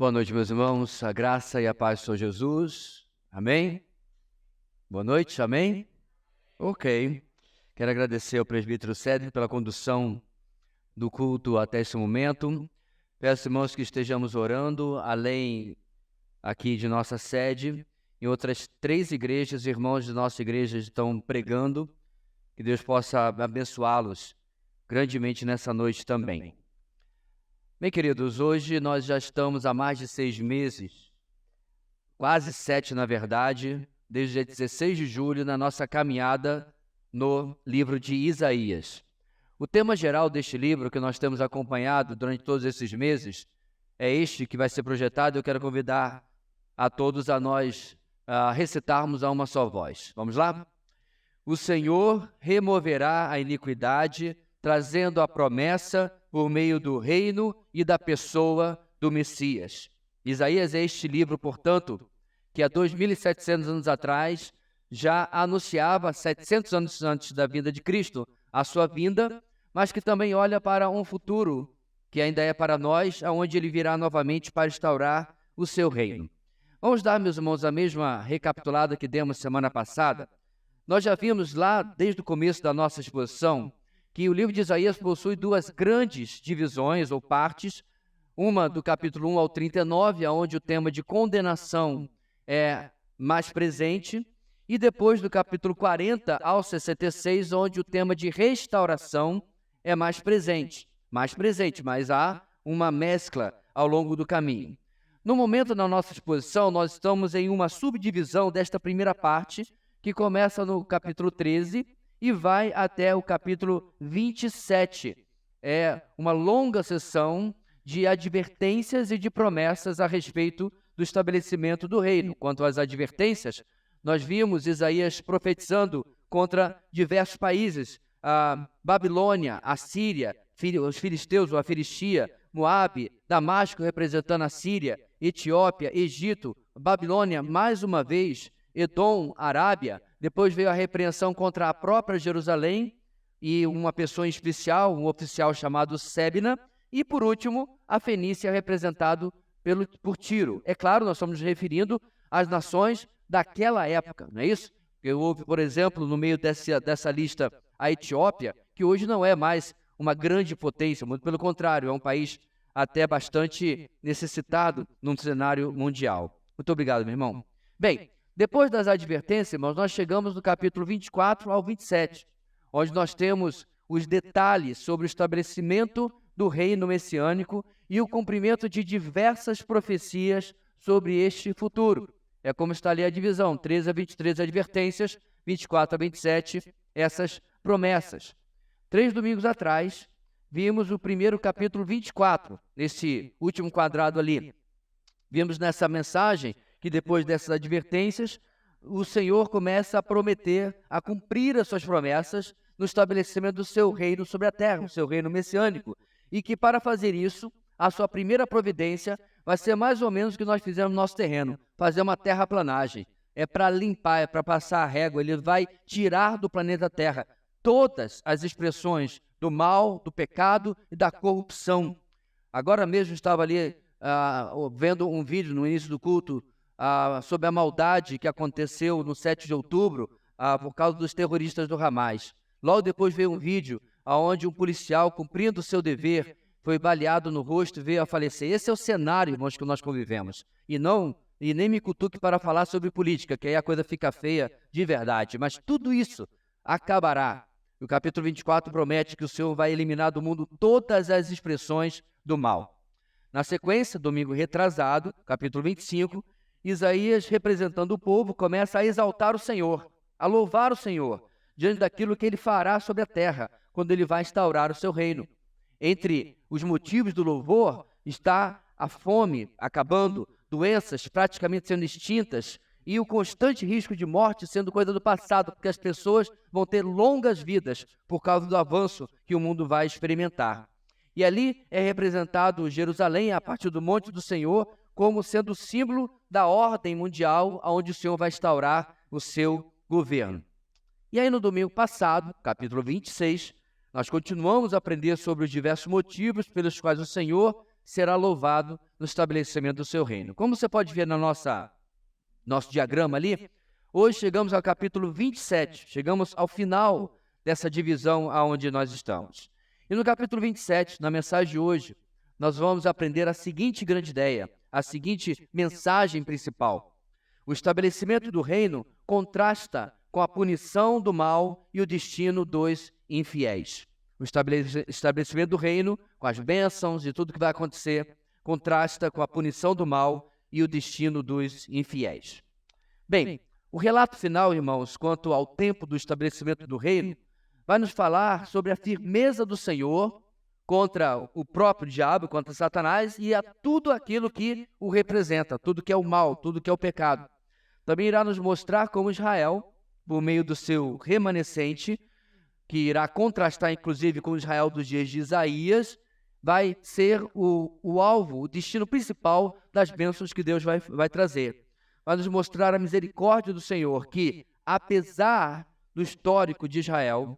Boa noite, meus irmãos. A graça e a paz do Senhor Jesus. Amém? Boa noite, amém? Ok. Quero agradecer ao presbítero Cédric pela condução do culto até esse momento. Peço, irmãos, que estejamos orando, além aqui de nossa sede, em outras 3 igrejas, irmãos de nossa igreja estão pregando, que Deus possa abençoá-los grandemente nessa noite também. Bem, queridos, hoje nós já estamos há mais de 6 meses, quase 7 na verdade, desde o dia 16 de julho, na nossa caminhada no livro de Isaías. O tema geral deste livro, que nós temos acompanhado durante todos esses meses, é este que vai ser projetado. Eu quero convidar a todos a nós recitarmos a uma só voz. Vamos lá? O Senhor removerá a iniquidade, trazendo a promessa por meio do reino e da pessoa do Messias. Isaías é este livro, portanto, que há 2.700 anos atrás já anunciava, 700 anos antes da vinda de Cristo, a sua vinda, mas que também olha para um futuro que ainda é para nós, aonde ele virá novamente para instaurar o seu reino. Vamos dar, meus irmãos, a mesma recapitulada que demos semana passada. Nós já vimos lá, desde o começo da nossa exposição, que o livro de Isaías possui 2 grandes divisões ou partes, uma do capítulo 1 ao 39, onde o tema de condenação é mais presente, e depois do capítulo 40 ao 66, onde o tema de restauração é mais presente, mas há uma mescla ao longo do caminho. No momento da nossa exposição, nós estamos em uma subdivisão desta primeira parte, que começa no capítulo 13 e vai até o capítulo 27. É uma longa sessão de advertências e de promessas a respeito do estabelecimento do reino. Quanto às advertências, nós vimos Isaías profetizando contra diversos países, a Babilônia, a Síria, os filisteus ou a Filistia, Moabe, Damasco representando a Síria, Etiópia, Egito, Babilônia, mais uma vez, Edom, Arábia. Depois veio a repreensão contra a própria Jerusalém e uma pessoa em especial, um oficial chamado Sebna, e por último, a Fenícia, representado por Tiro. É claro, nós estamos nos referindo às nações daquela época, não é isso? Porque houve, por exemplo, no meio dessa lista, a Etiópia, que hoje não é mais uma grande potência, muito pelo contrário, é um país até bastante necessitado num cenário mundial. Muito obrigado, meu irmão. Bem, depois das advertências, irmãos, nós chegamos no capítulo 24 ao 27, onde nós temos os detalhes sobre o estabelecimento do reino messiânico e o cumprimento de diversas profecias sobre este futuro. É como está ali a divisão, 13 a 23 advertências, 24 a 27, essas promessas. 3 domingos atrás, vimos o primeiro capítulo 24, nesse último quadrado ali. Vimos nessa mensagem que depois dessas advertências, o Senhor começa a prometer, a cumprir as suas promessas no estabelecimento do seu reino sobre a terra, o seu reino messiânico, e que para fazer isso, a sua primeira providência vai ser mais ou menos o que nós fizemos no nosso terreno, fazer uma terraplanagem. É para limpar, é para passar a régua, ele vai tirar do planeta Terra todas as expressões do mal, do pecado e da corrupção. Agora mesmo estava ali vendo um vídeo no início do culto sobre a maldade que aconteceu no 7 de outubro por causa dos terroristas do Hamas. Logo depois veio um vídeo onde um policial, cumprindo o seu dever, foi baleado no rosto e veio a falecer. Esse é o cenário, irmãos, que nós convivemos. E nem me cutuque para falar sobre política, que aí a coisa fica feia de verdade. Mas tudo isso acabará. O capítulo 24 promete que o Senhor vai eliminar do mundo todas as expressões do mal. Na sequência, domingo retrasado, capítulo 25, Isaías, representando o povo, começa a exaltar o Senhor, a louvar o Senhor, diante daquilo que ele fará sobre a terra, quando ele vai instaurar o seu reino. Entre os motivos do louvor está a fome acabando, doenças praticamente sendo extintas e o constante risco de morte sendo coisa do passado, porque as pessoas vão ter longas vidas por causa do avanço que o mundo vai experimentar. E ali é representado Jerusalém, a partir do Monte do Senhor, como sendo o símbolo da ordem mundial, onde o Senhor vai instaurar o seu governo. E aí no domingo passado, capítulo 26, nós continuamos a aprender sobre os diversos motivos pelos quais o Senhor será louvado no estabelecimento do seu reino. Como você pode ver no nosso diagrama ali, hoje chegamos ao capítulo 27, chegamos ao final dessa divisão aonde nós estamos. E no capítulo 27, na mensagem de hoje, nós vamos aprender a seguinte grande ideia, a seguinte mensagem principal. O estabelecimento do reino contrasta com a punição do mal e o destino dos infiéis. O estabelecimento do reino, com as bênçãos e tudo que vai acontecer, contrasta com a punição do mal e o destino dos infiéis. Bem, o relato final, irmãos, quanto ao tempo do estabelecimento do reino, vai nos falar sobre a firmeza do Senhor contra o próprio diabo, contra Satanás e a tudo aquilo que o representa, tudo que é o mal, tudo que é o pecado. Também irá nos mostrar como Israel, por meio do seu remanescente, que irá contrastar inclusive com o Israel dos dias de Isaías, vai ser o alvo, o destino principal das bênçãos que Deus vai trazer. Vai nos mostrar a misericórdia do Senhor, que, apesar do histórico de Israel,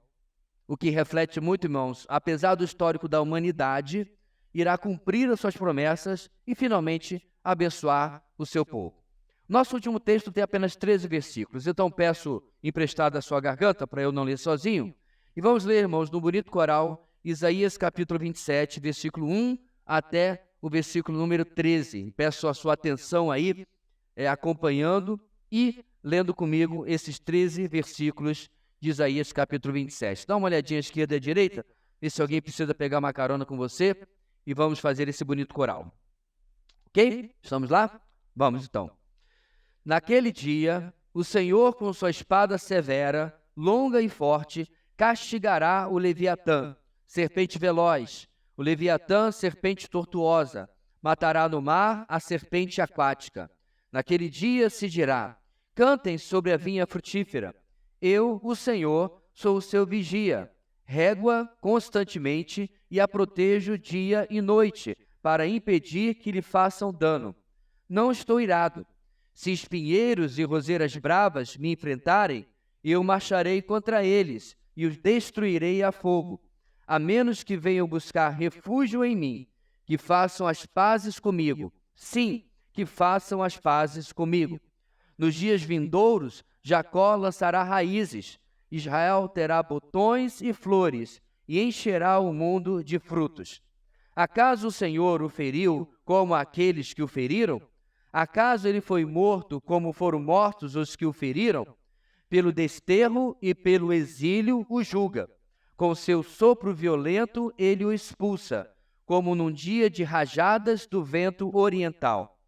o que reflete muito, irmãos, apesar do histórico da humanidade, irá cumprir as suas promessas e, finalmente, abençoar o seu povo. Nosso último texto tem apenas 13 versículos, então peço emprestado a sua garganta para eu não ler sozinho. E vamos ler, irmãos, no bonito coral, Isaías capítulo 27, versículo 1 até o versículo número 13. Peço a sua atenção aí, acompanhando e lendo comigo esses 13 versículos de Isaías capítulo 27. Dá uma olhadinha à esquerda e à direita, vê se alguém precisa pegar uma carona com você e vamos fazer esse bonito coral. Ok? Estamos lá? Vamos então. Naquele dia, o Senhor com sua espada severa, longa e forte, castigará o Leviatã, serpente veloz, o Leviatã, serpente tortuosa, matará no mar a serpente aquática. Naquele dia se dirá: cantem sobre a vinha frutífera. Eu, o Senhor, sou o seu vigia, régua constantemente e a protejo dia e noite, para impedir que lhe façam dano. Não estou irado. Se espinheiros e roseiras bravas me enfrentarem, eu marcharei contra eles e os destruirei a fogo, a menos que venham buscar refúgio em mim, que façam as pazes comigo. Sim, que façam as pazes comigo. Nos dias vindouros, Jacó lançará raízes, Israel terá botões e flores, e encherá o mundo de frutos. Acaso o Senhor o feriu como aqueles que o feriram? Acaso ele foi morto como foram mortos os que o feriram? Pelo desterro e pelo exílio o julga. Com seu sopro violento ele o expulsa, como num dia de rajadas do vento oriental.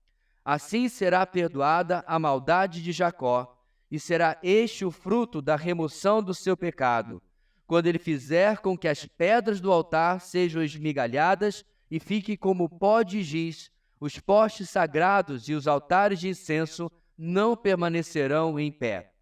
Assim será perdoada a maldade de Jacó, e será este o fruto da remoção do seu pecado, quando ele fizer com que as pedras do altar sejam esmigalhadas e fiquem como pó de giz, os postes sagrados e os altares de incenso não permanecerão em pé.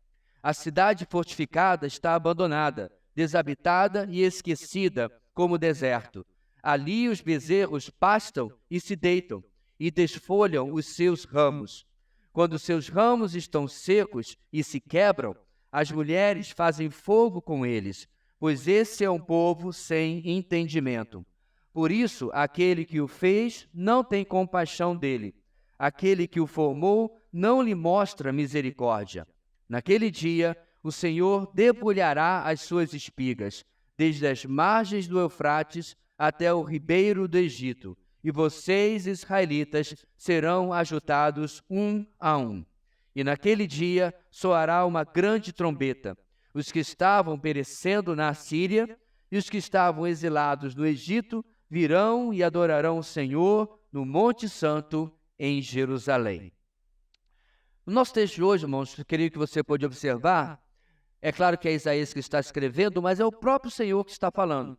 A cidade fortificada está abandonada, desabitada e esquecida como deserto. Ali os bezerros pastam e se deitam, e desfolham os seus ramos. Quando seus ramos estão secos e se quebram, as mulheres fazem fogo com eles, pois esse é um povo sem entendimento. Por isso, aquele que o fez não tem compaixão dele. Aquele que o formou não lhe mostra misericórdia. Naquele dia, o Senhor debulhará as suas espigas, desde as margens do Eufrates até o ribeiro do Egito, e vocês, israelitas, serão ajuntados um a um. E naquele dia soará uma grande trombeta. Os que estavam perecendo na Assíria e os que estavam exilados no Egito virão e adorarão o Senhor no Monte Santo em Jerusalém. No nosso texto de hoje, irmãos, eu queria que você pode observar, é claro que é Isaías que está escrevendo, mas é o próprio Senhor que está falando.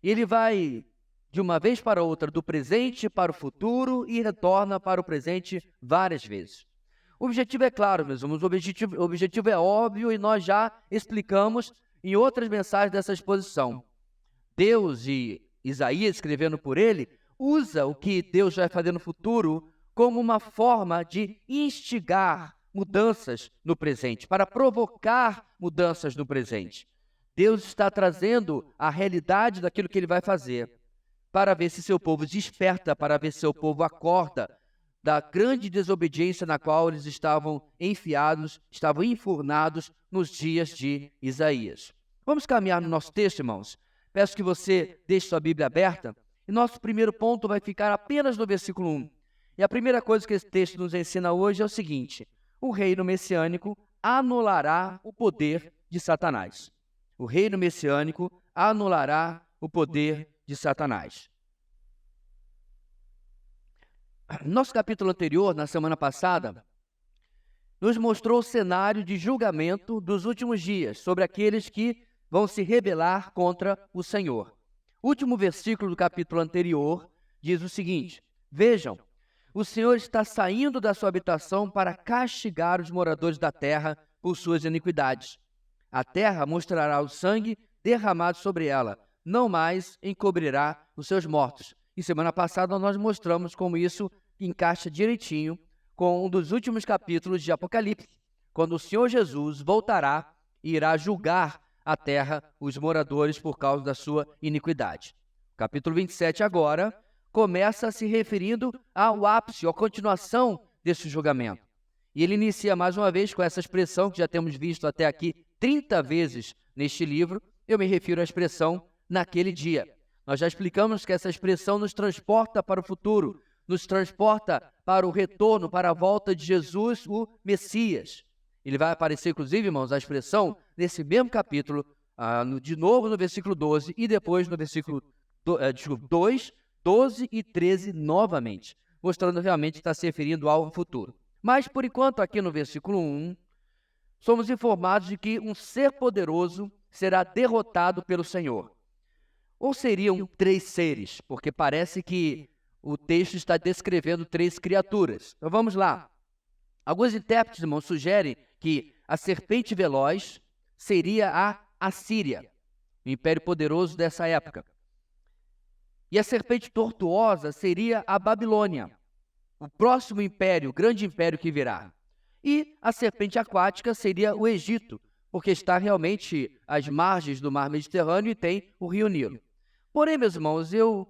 E ele vai de uma vez para outra, do presente para o futuro, e retorna para o presente várias vezes. O objetivo é claro, meus irmãos, o objetivo é óbvio e nós já explicamos em outras mensagens dessa exposição. Deus, e Isaías escrevendo por ele, usa o que Deus vai fazer no futuro como uma forma de instigar mudanças no presente, para provocar mudanças no presente. Deus está trazendo a realidade daquilo que ele vai fazer, para ver se seu povo desperta, para ver se seu povo acorda da grande desobediência na qual eles estavam enfiados, estavam enfurnados nos dias de Isaías. Vamos caminhar no nosso texto, irmãos. Peço que você deixe sua Bíblia aberta. E nosso primeiro ponto vai ficar apenas no versículo 1. E a primeira coisa que esse texto nos ensina hoje é o seguinte: o reino messiânico anulará o poder de Satanás. O reino messiânico anulará o poder de Satanás. Nosso capítulo anterior, na semana passada, nos mostrou o cenário de julgamento dos últimos dias sobre aqueles que vão se rebelar contra o Senhor. O último versículo do capítulo anterior diz o seguinte: vejam, o Senhor está saindo da sua habitação para castigar os moradores da terra por suas iniquidades. A terra mostrará o sangue derramado sobre ela, não mais encobrirá os seus mortos. E semana passada nós mostramos como isso encaixa direitinho com um dos últimos capítulos de Apocalipse, quando o Senhor Jesus voltará e irá julgar a terra, os moradores, por causa da sua iniquidade. O capítulo 27 agora começa se referindo ao ápice, à continuação desse julgamento. E ele inicia mais uma vez com essa expressão que já temos visto até aqui 30 vezes neste livro. Eu me refiro à expressão naquele dia. Nós já explicamos que essa expressão nos transporta para o futuro, nos transporta para o retorno, para a volta de Jesus, o Messias. Ele vai aparecer, inclusive, irmãos, a expressão nesse mesmo capítulo, de novo no versículo 12 e depois no versículo 2, 12 e 13 novamente, mostrando realmente que está se referindo ao futuro. Mas, por enquanto, aqui no versículo 1, somos informados de que um ser poderoso será derrotado pelo Senhor. Ou seriam 3 seres, porque parece que o texto está descrevendo 3 criaturas. Então vamos lá. Alguns intérpretes, irmãos, sugerem que a serpente veloz seria a Assíria, o império poderoso dessa época. E a serpente tortuosa seria a Babilônia, o próximo império, o grande império que virá. E a serpente aquática seria o Egito, porque está realmente às margens do mar Mediterrâneo e tem o rio Nilo. Porém, meus irmãos, eu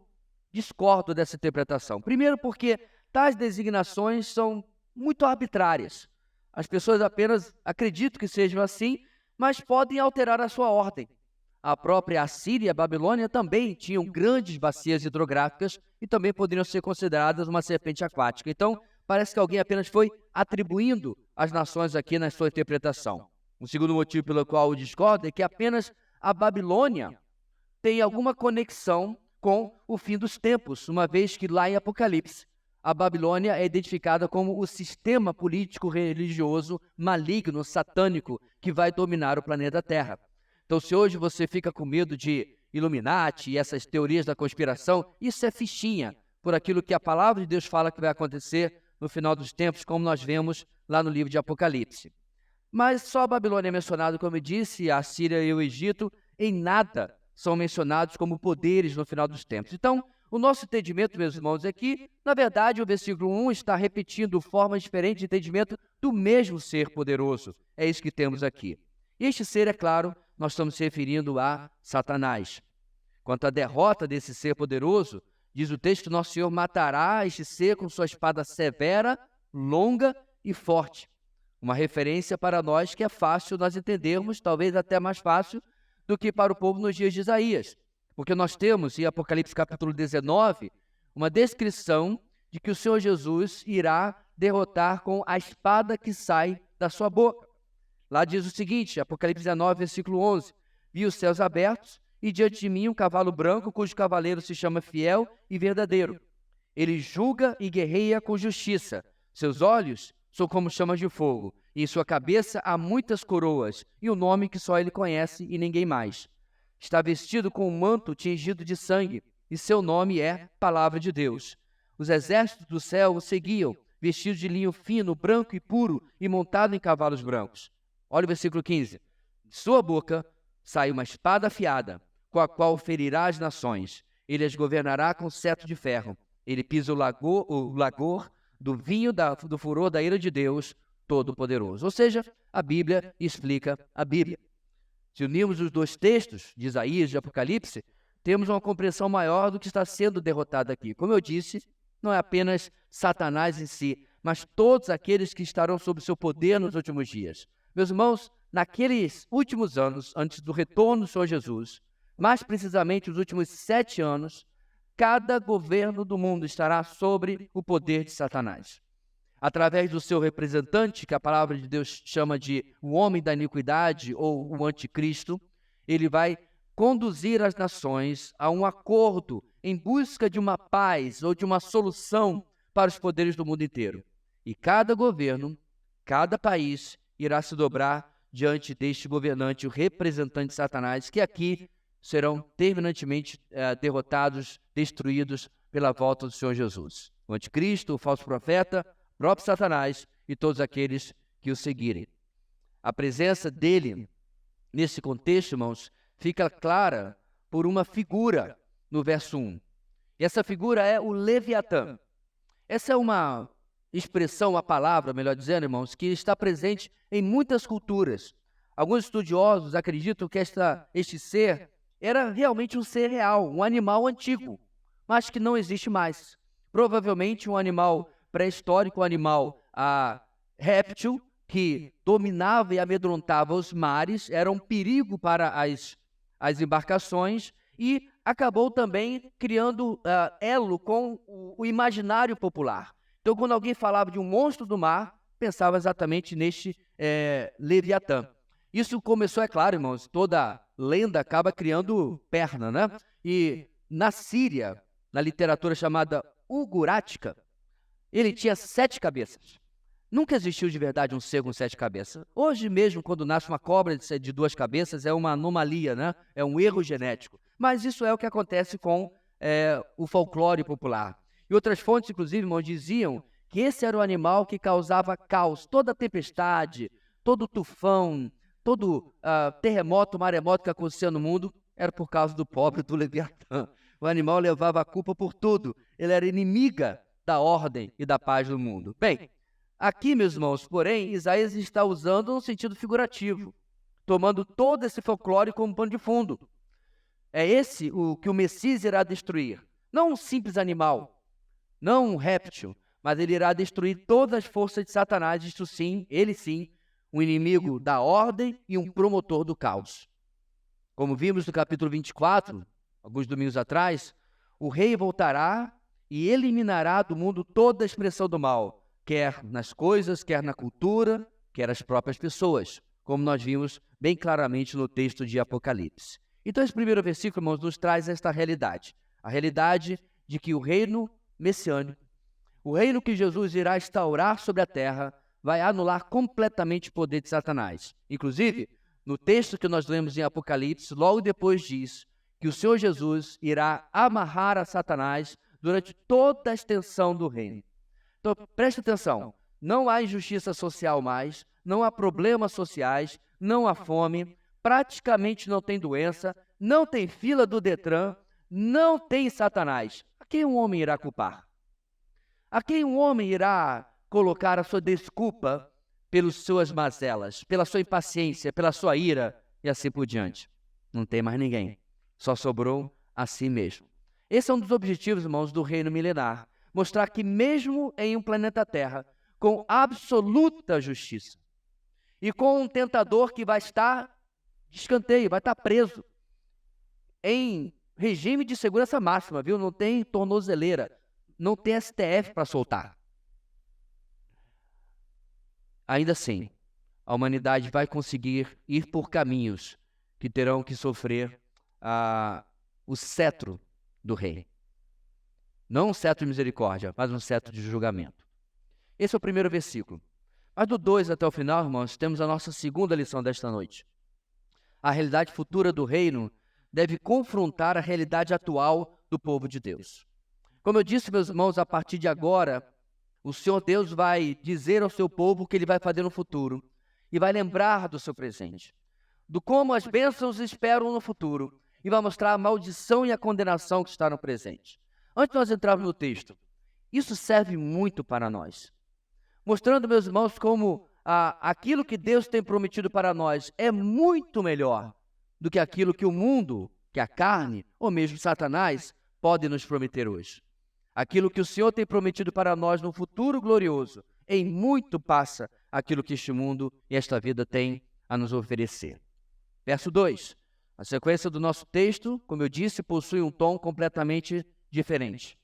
discordo dessa interpretação. Primeiro porque tais designações são muito arbitrárias. As pessoas apenas acreditam que sejam assim, mas podem alterar a sua ordem. A própria Assíria e a Babilônia também tinham grandes bacias hidrográficas e também poderiam ser consideradas uma serpente aquática. Então, parece que alguém apenas foi atribuindo as nações aqui na sua interpretação. O segundo motivo pelo qual eu discordo é que apenas a Babilônia tem alguma conexão com o fim dos tempos, uma vez que lá em Apocalipse, a Babilônia é identificada como o sistema político-religioso maligno, satânico, que vai dominar o planeta Terra. Então, se hoje você fica com medo de Illuminati e essas teorias da conspiração, isso é fichinha por aquilo que a palavra de Deus fala que vai acontecer no final dos tempos, como nós vemos lá no livro de Apocalipse. Mas só a Babilônia é mencionada, como eu disse, a Síria e o Egito, em nada são mencionados como poderes no final dos tempos. Então, o nosso entendimento, meus irmãos, é que, na verdade, o versículo 1 está repetindo formas diferentes de entendimento do mesmo ser poderoso. É isso que temos aqui. E este ser, é claro, nós estamos se referindo a Satanás. Quanto à derrota desse ser poderoso, diz o texto, nosso Senhor matará este ser com sua espada severa, longa e forte. Uma referência para nós que é fácil nós entendermos, talvez até mais fácil do que para o povo nos dias de Isaías. Porque nós temos, em Apocalipse capítulo 19, uma descrição de que o Senhor Jesus irá derrotar com a espada que sai da sua boca. Lá diz o seguinte, Apocalipse 19, versículo 11, vi os céus abertos e diante de mim um cavalo branco, cujo cavaleiro se chama Fiel e Verdadeiro. Ele julga e guerreia com justiça. Seus olhos são como chamas de fogo, e em sua cabeça há muitas coroas, e um nome que só ele conhece e ninguém mais. Está vestido com um manto tingido de sangue, e seu nome é Palavra de Deus. Os exércitos do céu o seguiam, vestidos de linho fino, branco e puro, e montado em cavalos brancos. Olha o versículo 15. De sua boca sai uma espada afiada, com a qual ferirá as nações. Ele as governará com cetro de ferro. Ele pisa o lagor do vinho do furor da ira de Deus Todo-Poderoso. Ou seja, a Bíblia explica a Bíblia. Se unirmos os dois textos, de Isaías e de Apocalipse, temos uma compreensão maior do que está sendo derrotado aqui. Como eu disse, não é apenas Satanás em si, mas todos aqueles que estarão sob seu poder nos últimos dias. Meus irmãos, naqueles últimos anos, antes do retorno do Senhor Jesus, mais precisamente os últimos 7 anos, cada governo do mundo estará sobre o poder de Satanás. Através do seu representante, que a palavra de Deus chama de o homem da iniquidade ou o anticristo, ele vai conduzir as nações a um acordo em busca de uma paz ou de uma solução para os poderes do mundo inteiro. E cada governo, cada país irá se dobrar diante deste governante, o representante de Satanás, que aqui serão terminantemente derrotados, destruídos pela volta do Senhor Jesus. O anticristo, o falso profeta, o próprio Satanás e todos aqueles que o seguirem. A presença dele, nesse contexto, irmãos, fica clara por uma figura no verso 1. E essa figura é o Leviatã. Essa é uma expressão, uma palavra, melhor dizendo, irmãos, que está presente em muitas culturas. Alguns estudiosos acreditam que este ser era realmente um ser real, um animal antigo, mas que não existe mais. Provavelmente um animal pré-histórico, um animal réptil, que dominava e amedrontava os mares, era um perigo para as embarcações e acabou também criando elo com o imaginário popular. Então, quando alguém falava de um monstro do mar, pensava exatamente neste Leviatã. Isso começou, é claro, irmãos, toda lenda acaba criando perna, né? E na Síria, na literatura chamada ugurática, ele tinha 7 cabeças. Nunca existiu de verdade um ser com 7 cabeças. Hoje mesmo, quando nasce uma cobra de 2 cabeças, é uma anomalia, né? É um erro genético. Mas isso é o que acontece com o folclore popular. E outras fontes, inclusive, irmãos, diziam que esse era o animal que causava caos. Toda tempestade, todo tufão, todo terremoto, maremoto que acontecia no mundo era por causa do pobre do Leviatã. O animal levava a culpa por tudo. Ele era inimiga da ordem e da paz do mundo. Bem, aqui, meus irmãos, porém, Isaías está usando um sentido figurativo, tomando todo esse folclore como pano de fundo. É esse o que o Messias irá destruir. Não um simples animal, não um réptil, mas ele irá destruir todas as forças de Satanás, isto sim, ele sim, um inimigo da ordem e um promotor do caos. Como vimos no capítulo 24, alguns domingos atrás, o rei voltará e eliminará do mundo toda a expressão do mal, quer nas coisas, quer na cultura, quer as próprias pessoas, como nós vimos bem claramente no texto de Apocalipse. Então esse primeiro versículo, irmãos, nos traz esta realidade, a realidade de que o reino messiânico, o reino que Jesus irá instaurar sobre a terra, vai anular completamente o poder de Satanás. Inclusive, no texto que nós lemos em Apocalipse, logo depois diz que o Senhor Jesus irá amarrar a Satanás durante toda a extensão do reino. Então, preste atenção, não há injustiça social mais, não há problemas sociais, não há fome, praticamente não tem doença, não tem fila do Detran, não tem Satanás. A quem um homem irá culpar? A quem um homem irá colocar a sua desculpa pelas suas mazelas, pela sua impaciência, pela sua ira e assim por diante? Não tem mais ninguém. Só sobrou a si mesmo. Esse é um dos objetivos, irmãos, do reino milenar. Mostrar que mesmo em um planeta Terra, com absoluta justiça, e com um tentador que vai estar de escanteio, vai estar preso, em regime de segurança máxima, viu? Não tem tornozeleira, não tem STF para soltar. Ainda assim, a humanidade vai conseguir ir por caminhos que terão que sofrer o cetro do rei. Não um cetro de misericórdia, mas um cetro de julgamento. Esse é o primeiro versículo. Mas do 2 até o final, irmãos, temos a nossa segunda lição desta noite. A realidade futura do reino deve confrontar a realidade atual do povo de Deus. Como eu disse, meus irmãos, a partir de agora, o Senhor Deus vai dizer ao seu povo o que ele vai fazer no futuro e vai lembrar do seu presente, do como as bênçãos esperam no futuro e vai mostrar a maldição e a condenação que está no presente. Antes de nós entrarmos no texto, isso serve muito para nós, mostrando, meus irmãos, como aquilo que Deus tem prometido para nós é muito melhor do que aquilo que o mundo que a carne, ou mesmo Satanás, podem nos prometer hoje. Aquilo que o Senhor tem prometido para nós no futuro glorioso, em muito passa aquilo que este mundo e esta vida têm a nos oferecer. Verso 2. A sequência do nosso texto, como eu disse, possui um tom completamente diferente.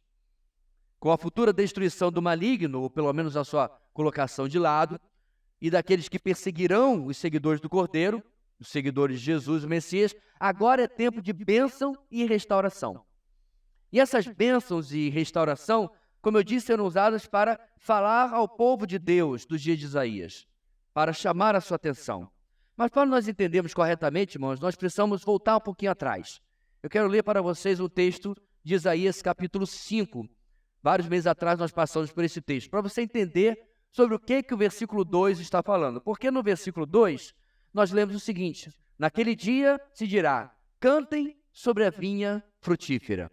Com a futura destruição do maligno, ou pelo menos a sua colocação de lado, e daqueles que perseguirão os seguidores do Cordeiro, os seguidores de Jesus, o Messias, agora é tempo de bênção e restauração. E essas bênçãos e restauração, como eu disse, eram usadas para falar ao povo de Deus dos dias de Isaías, para chamar a sua atenção. Mas para nós entendermos corretamente, irmãos, nós precisamos voltar um pouquinho atrás. Eu quero ler para vocês um texto de Isaías, capítulo 5. Vários meses atrás nós passamos por esse texto, para você entender sobre o que o versículo 2 está falando. Porque no versículo 2, nós lemos o seguinte: naquele dia se dirá, cantem sobre a vinha frutífera.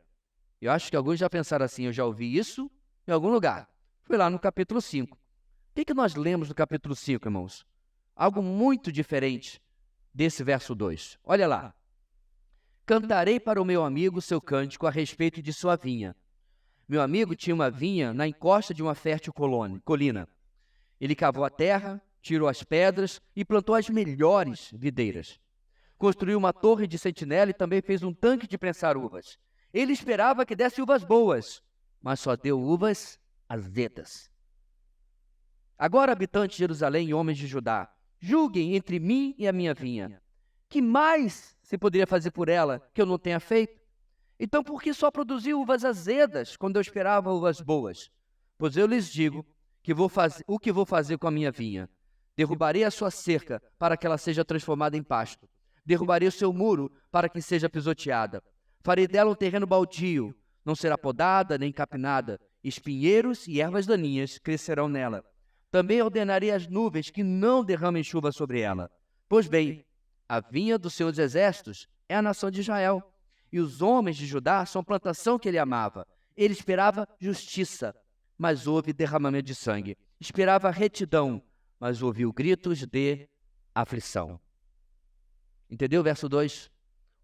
Eu acho que alguns já pensaram assim, eu já ouvi isso em algum lugar. Foi lá no capítulo 5. O que nós lemos no capítulo 5, irmãos? Algo muito diferente desse verso 2. Olha lá. Cantarei para o meu amigo seu cântico a respeito de sua vinha. Meu amigo tinha uma vinha na encosta de uma fértil colina. Ele cavou a terra, tirou as pedras e plantou as melhores videiras. Construiu uma torre de sentinela e também fez um tanque de prensar uvas. Ele esperava que desse uvas boas, mas só deu uvas azedas. Agora, habitantes de Jerusalém e homens de Judá, julguem entre mim e a minha vinha. Que mais se poderia fazer por ela que eu não tenha feito? Então, por que só produziu uvas azedas quando eu esperava uvas boas? Pois eu lhes digo que o que vou fazer com a minha vinha. Derrubarei a sua cerca para que ela seja transformada em pasto. Derrubarei o seu muro para que seja pisoteada. Farei dela um terreno baldio, não será podada nem capinada. Espinheiros e ervas daninhas crescerão nela. Também ordenarei às nuvens que não derramem chuva sobre ela. Pois bem, a vinha do Senhor dos Exércitos é a nação de Israel. E os homens de Judá são a plantação que ele amava. Ele esperava justiça, mas houve derramamento de sangue. Esperava retidão, mas ouviu gritos de aflição. Entendeu o verso 2?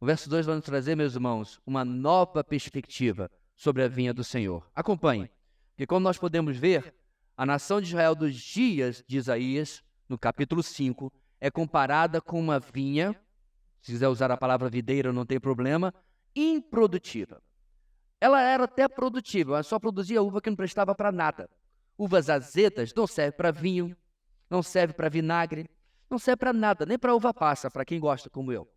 O verso 2 vai nos trazer, meus irmãos, uma nova perspectiva sobre a vinha do Senhor. Acompanhe, porque como nós podemos ver, a nação de Israel dos dias de Isaías, no capítulo 5, é comparada com uma vinha, se quiser usar a palavra videira não tem problema, improdutiva. Ela era até produtiva, mas só produzia uva que não prestava para nada. Uvas azedas não servem para vinho, não servem para vinagre, não servem para nada, nem para uva passa, para quem gosta como eu.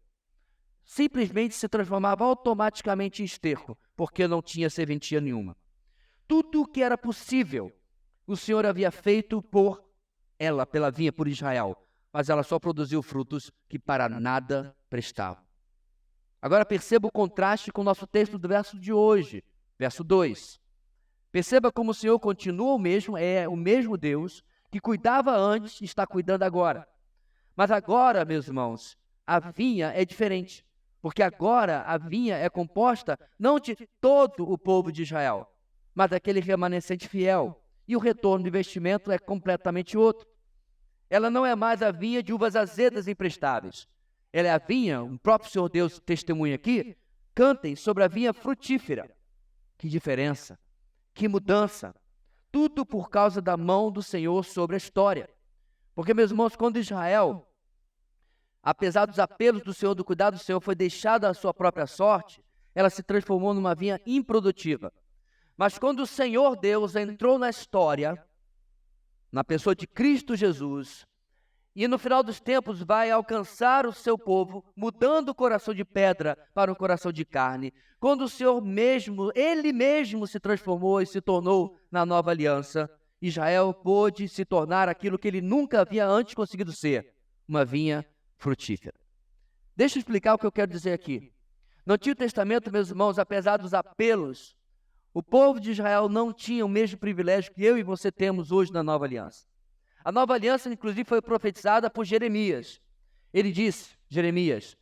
Simplesmente se transformava automaticamente em esterco, porque não tinha serventia nenhuma. Tudo o que era possível, o Senhor havia feito por ela, pela vinha, por Israel, mas ela só produziu frutos que para nada prestavam. Agora perceba o contraste com o nosso texto do verso de hoje, verso 2. Perceba como o Senhor continua o mesmo, é o mesmo Deus que cuidava antes e está cuidando agora. Mas agora, meus irmãos, a vinha é diferente, porque agora a vinha é composta não de todo o povo de Israel, mas daquele remanescente fiel, e o retorno do investimento é completamente outro. Ela não é mais a vinha de uvas azedas e imprestáveis. Ela é a vinha, o próprio Senhor Deus testemunha aqui, cantem sobre a vinha frutífera. Que diferença, que mudança. Tudo por causa da mão do Senhor sobre a história. Porque, meus irmãos, quando Israel, apesar dos apelos do Senhor, do cuidado do Senhor, foi deixada à sua própria sorte, ela se transformou numa vinha improdutiva. Mas quando o Senhor Deus entrou na história, na pessoa de Cristo Jesus, e no final dos tempos vai alcançar o seu povo, mudando o coração de pedra para um coração de carne. Quando o Senhor mesmo, Ele mesmo se transformou e se tornou na nova aliança, Israel pôde se tornar aquilo que ele nunca havia antes conseguido ser, uma vinha frutífera. Deixa eu explicar o que eu quero dizer aqui. No Antigo Testamento, meus irmãos, apesar dos apelos, o povo de Israel não tinha o mesmo privilégio que eu e você temos hoje na nova aliança. A nova aliança, inclusive, foi profetizada por Jeremias. Ele disse, Jeremias,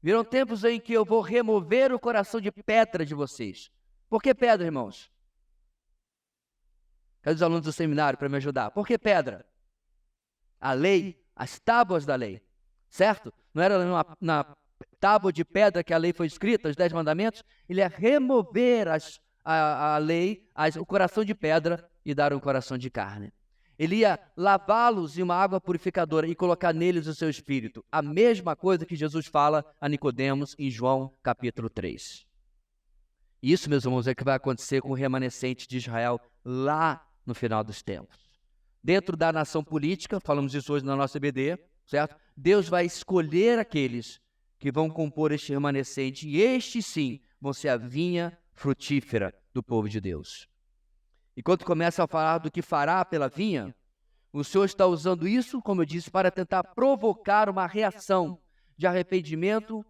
virão tempos em que eu vou remover o coração de pedra de vocês. Por que pedra, irmãos? Cadê os alunos do seminário para me ajudar? Por que pedra? A lei, as tábuas da lei, certo? Não era na tábua de pedra que a lei foi escrita, os 10 mandamentos, ele ia remover a lei, o coração de pedra e dar um coração de carne. Ele ia lavá-los em uma água purificadora e colocar neles o seu espírito. A mesma coisa que Jesus fala a Nicodemos em João capítulo 3. Isso, meus irmãos, é que vai acontecer com o remanescente de Israel lá no final dos tempos. Dentro da nação política, falamos isso hoje na nossa EBD, certo? Deus vai escolher aqueles que vão compor este remanescente, e estes sim vão ser a vinha frutífera do povo de Deus. E quando começa a falar do que fará pela vinha, o Senhor está usando isso, como eu disse, para tentar provocar uma reação de arrependimento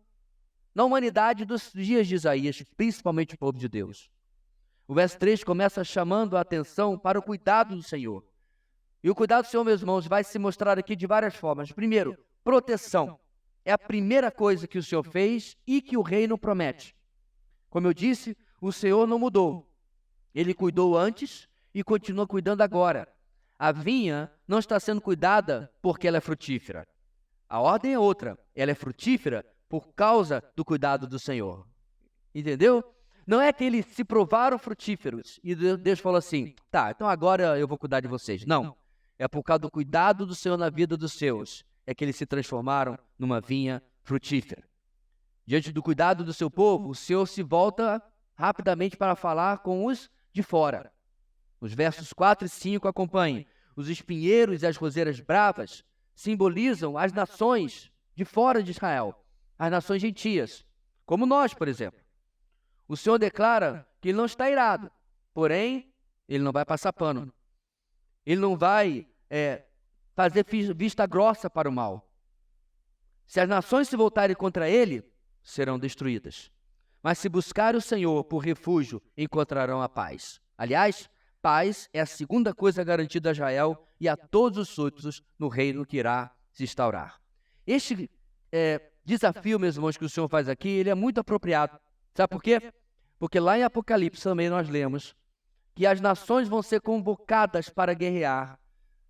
na humanidade dos dias de Isaías, principalmente o povo de Deus. O verso 3 começa chamando a atenção para o cuidado do Senhor. E o cuidado do Senhor, meus irmãos, vai se mostrar aqui de várias formas. Primeiro, proteção. É a primeira coisa que o Senhor fez e que o reino promete. Como eu disse, o Senhor não mudou. Ele cuidou antes e continua cuidando agora. A vinha não está sendo cuidada porque ela é frutífera. A ordem é outra. Ela é frutífera por causa do cuidado do Senhor. Entendeu? Não é que eles se provaram frutíferos e Deus falou assim, tá, então agora eu vou cuidar de vocês. Não. É por causa do cuidado do Senhor na vida dos seus. É que eles se transformaram numa vinha frutífera. Diante do cuidado do seu povo, o Senhor se volta rapidamente para falar com os de fora. Os versos 4 e 5 acompanhem. Os espinheiros e as roseiras bravas simbolizam as nações de fora de Israel, as nações gentias, como nós, por exemplo. O Senhor declara que ele não está irado, porém, ele não vai passar pano. Ele não vai fazer vista grossa para o mal. Se as nações se voltarem contra ele, serão destruídas. Mas se buscarem o Senhor por refúgio, encontrarão a paz. Aliás, paz é a segunda coisa garantida a Israel e a todos os súditos no reino que irá se instaurar. Este desafio, meus irmãos, que o Senhor faz aqui, ele é muito apropriado. Sabe por quê? Porque lá em Apocalipse também nós lemos que as nações vão ser convocadas para guerrear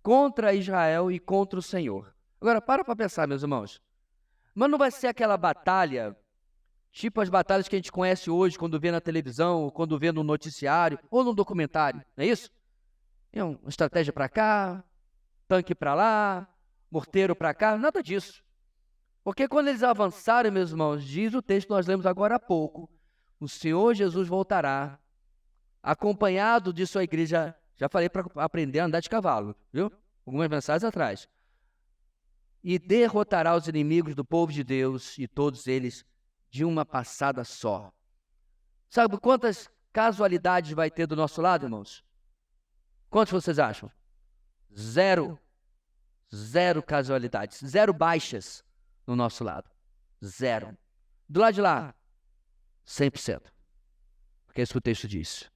contra Israel e contra o Senhor. Agora, para pensar, meus irmãos. Mas não vai ser aquela batalha, tipo as batalhas que a gente conhece hoje, quando vê na televisão, ou quando vê no noticiário, ou no documentário, não é isso? É uma estratégia para cá, tanque para lá, morteiro para cá, nada disso. Porque quando eles avançarem, meus irmãos, diz o texto que nós lemos agora há pouco, o Senhor Jesus voltará, acompanhado de sua igreja. Já falei para aprender a andar de cavalo, viu? Algumas mensagens atrás. E derrotará os inimigos do povo de Deus, e todos eles de uma passada só. Sabe quantas casualidades vai ter do nosso lado, irmãos? Quantos vocês acham? Zero. Zero casualidades. Zero baixas no nosso lado. Zero. Do lado de lá, 100%. Porque é isso que o texto diz.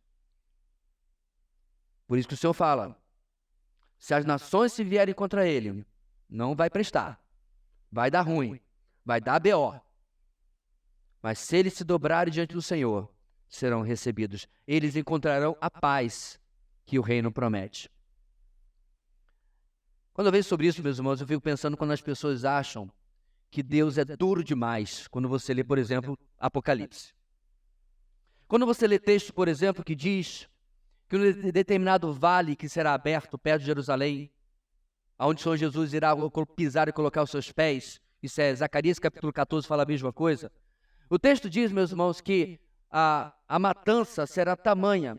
Por isso que o Senhor fala, se as nações se vierem contra ele, não vai prestar. Vai dar ruim. Vai dar BO. Mas se eles se dobrarem diante do Senhor, serão recebidos. Eles encontrarão a paz que o reino promete. Quando eu vejo sobre isso, meus irmãos, eu fico pensando quando as pessoas acham que Deus é duro demais. Quando você lê, por exemplo, Apocalipse. Quando você lê texto, por exemplo, que diz que um determinado vale que será aberto perto de Jerusalém, onde o Senhor Jesus irá pisar e colocar os seus pés, isso é Zacarias capítulo 14, fala a mesma coisa. O texto diz, meus irmãos, que a matança será tamanha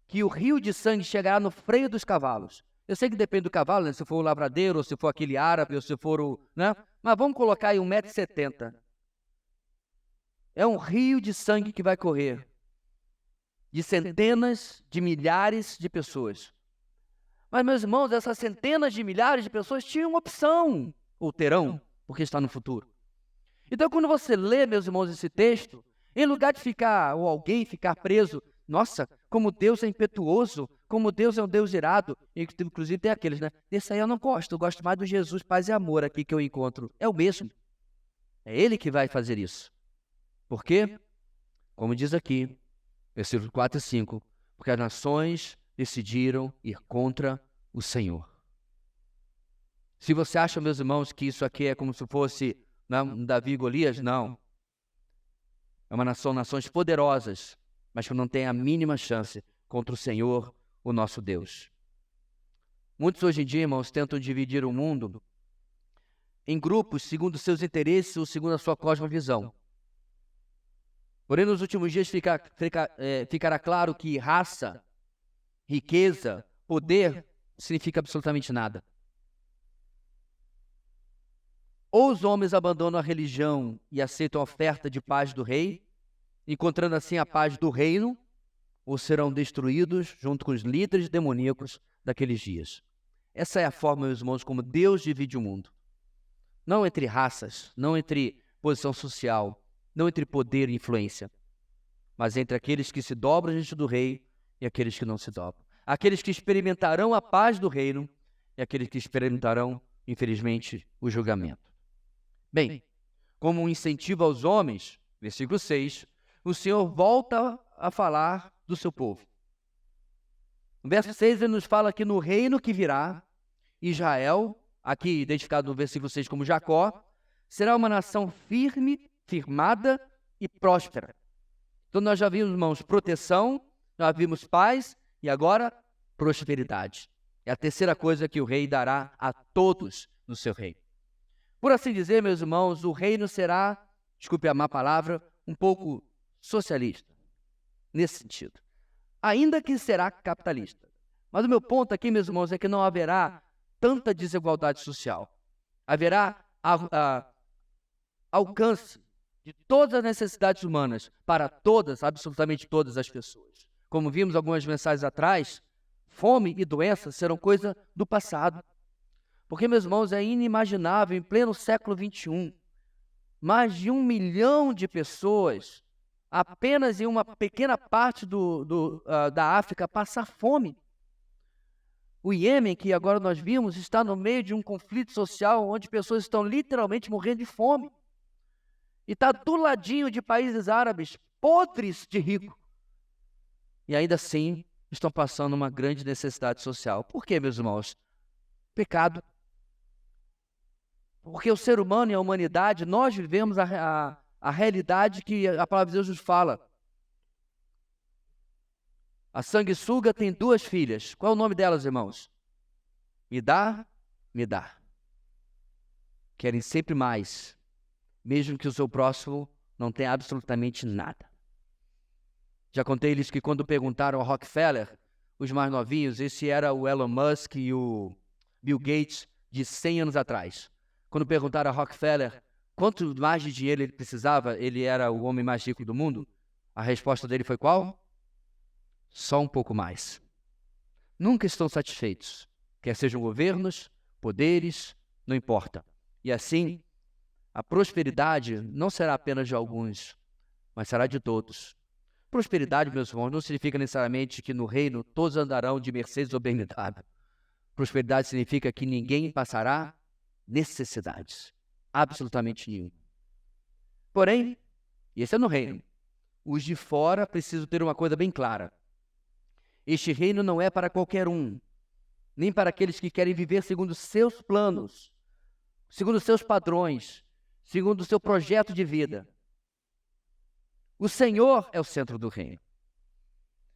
que o rio de sangue chegará no freio dos cavalos. Eu sei que depende do cavalo, né? Se for o lavradeiro, ou se for aquele árabe, ou se for o... né? Mas vamos colocar aí 1,70 m. É um rio de sangue que vai correr. De centenas de milhares de pessoas. Mas, meus irmãos, essas centenas de milhares de pessoas tinham opção, ou terão, porque está no futuro. Então, quando você lê, meus irmãos, esse texto, em lugar de ficar, ou alguém ficar preso, nossa, como Deus é impetuoso, como Deus é um Deus irado, inclusive tem aqueles, né? Desse aí eu não gosto, eu gosto mais do Jesus, paz e amor aqui que eu encontro. É o mesmo. É Ele que vai fazer isso. Por quê? Como diz aqui, versículos 4 e 5, porque as nações decidiram ir contra o Senhor. Se você acha, meus irmãos, que isso aqui é como se fosse Não é um Davi e Golias, não. É uma nação, nações poderosas, mas que não tem a mínima chance contra o Senhor, o nosso Deus. Muitos hoje em dia, irmãos, tentam dividir o mundo em grupos segundo seus interesses ou segundo a sua cosmovisão. Porém, nos últimos dias ficará claro que raça, riqueza, poder significa absolutamente nada. Ou os homens abandonam a religião e aceitam a oferta de paz do rei, encontrando assim a paz do reino, ou serão destruídos junto com os líderes demoníacos daqueles dias. Essa é a forma, meus irmãos, como Deus divide o mundo. Não entre raças, não entre posição social, não entre poder e influência, mas entre aqueles que se dobram diante do rei e aqueles que não se dobram. Aqueles que experimentarão a paz do reino e aqueles que experimentarão, infelizmente, o julgamento. Bem, como um incentivo aos homens, versículo 6, o Senhor volta a falar do seu povo. No verso 6 ele nos fala que no reino que virá, Israel, aqui identificado no versículo 6 como Jacó, será uma nação firme, firmada e próspera. Então nós já vimos, irmãos, proteção, já vimos paz e agora prosperidade. É a terceira coisa que o rei dará a todos no seu reino. Por assim dizer, meus irmãos, o reino será, desculpe a má palavra, um pouco socialista, nesse sentido. Ainda que será capitalista. Mas o meu ponto aqui, meus irmãos, é que não haverá tanta desigualdade social. Haverá alcance de todas as necessidades humanas para todas, absolutamente todas as pessoas. Como vimos algumas mensagens atrás, fome e doença serão coisa do passado. Porque, meus irmãos, é inimaginável, em pleno século XXI, mais de 1 milhão de pessoas, apenas em uma pequena parte da África, passar fome. O Iêmen, que agora nós vimos, está no meio de um conflito social onde pessoas estão literalmente morrendo de fome. E está do ladinho de países árabes, podres de rico. E ainda assim, estão passando uma grande necessidade social. Por quê, meus irmãos? Pecado. Porque o ser humano e a humanidade, nós vivemos a realidade que a palavra de Deus nos fala. A sanguessuga tem 2 filhas. Qual é o nome delas, irmãos? Me dá, me dá. Querem sempre mais, mesmo que o seu próximo não tenha absolutamente nada. Já contei-lhes que quando perguntaram ao Rockefeller, os mais novinhos, esse era o Elon Musk e o Bill Gates de 100 anos atrás. Quando perguntaram a Rockefeller quanto mais de dinheiro ele precisava, ele era o homem mais rico do mundo, a resposta dele foi qual? Só um pouco mais. Nunca estão satisfeitos, quer sejam governos, poderes, não importa. E assim, a prosperidade não será apenas de alguns, mas será de todos. Prosperidade, meus irmãos, não significa necessariamente que no reino todos andarão de Mercedes ou BMW. Prosperidade significa que ninguém passará necessidades, absolutamente nenhum. Porém, e esse é no reino, os de fora precisam ter uma coisa bem clara. Este reino não é para qualquer um, nem para aqueles que querem viver segundo seus planos, segundo seus padrões, segundo o seu projeto de vida. O Senhor é o centro do reino.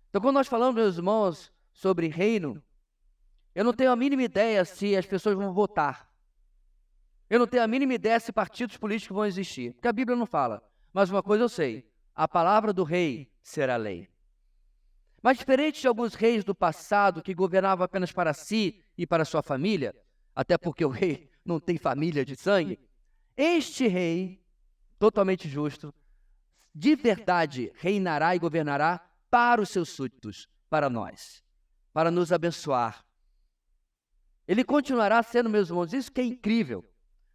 Então, quando nós falamos, meus irmãos, sobre reino, eu não tenho a mínima ideia se as pessoas vão votar. Eu não tenho a mínima ideia se partidos políticos vão existir, porque a Bíblia não fala. Mas uma coisa eu sei, a palavra do rei será lei. Mas diferente de alguns reis do passado que governavam apenas para si e para sua família, até porque o rei não tem família de sangue, este rei, totalmente justo, de verdade reinará e governará para os seus súditos, para nós, para nos abençoar. Ele continuará sendo, meus irmãos, isso que é incrível.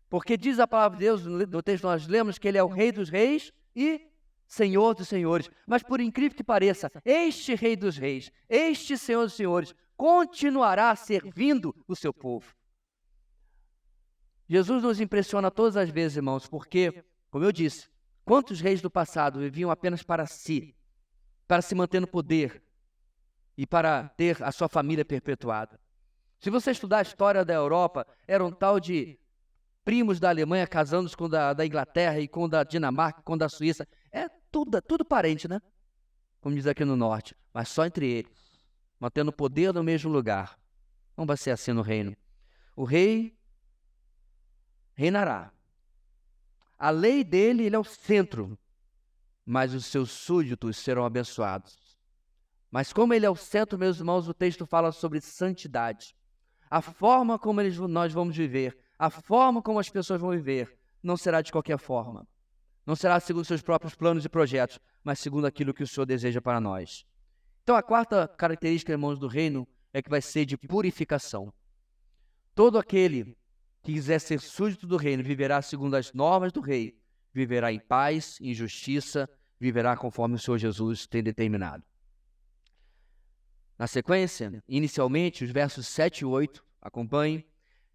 Porque diz a palavra de Deus, no texto nós lemos que ele é o Rei dos Reis e Senhor dos Senhores. Mas por incrível que pareça, este Rei dos Reis, este Senhor dos Senhores, continuará servindo o seu povo. Jesus nos impressiona todas as vezes, irmãos, porque, como eu disse, quantos reis do passado viviam apenas para si, para se manter no poder e para ter a sua família perpetuada. Se você estudar a história da Europa, era um tal de primos da Alemanha casando com da Inglaterra e com da Dinamarca, com da Suíça. É tudo parente, né? Como diz aqui no norte, mas só entre eles, mantendo o poder no mesmo lugar. Não vai ser assim no reino. O rei reinará. A lei dele, ele é o centro, mas os seus súditos serão abençoados. Mas como ele é o centro, meus irmãos, o texto fala sobre santidade. A forma como nós vamos viver, a forma como as pessoas vão viver, não será de qualquer forma. Não será segundo seus próprios planos e projetos, mas segundo aquilo que o Senhor deseja para nós. Então, a quarta característica, irmãos, do reino é que vai ser de purificação. Todo aquele que quiser ser súdito do reino viverá segundo as normas do rei, viverá em paz, em justiça, viverá conforme o Senhor Jesus tem determinado. Na sequência, inicialmente, os versos 7 e 8, acompanhem,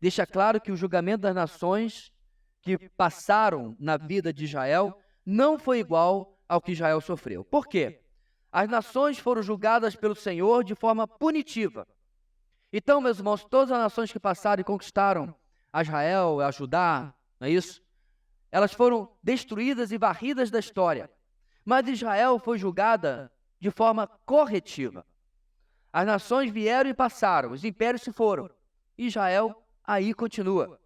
deixa claro que o julgamento das nações que passaram na vida de Israel não foi igual ao que Israel sofreu. Por quê? As nações foram julgadas pelo Senhor de forma punitiva. Então, meus irmãos, todas as nações que passaram e conquistaram a Israel, a Judá, não é isso? Elas foram destruídas e varridas da história. Mas Israel foi julgada de forma corretiva. As nações vieram e passaram, os impérios se foram. Israel aí continua.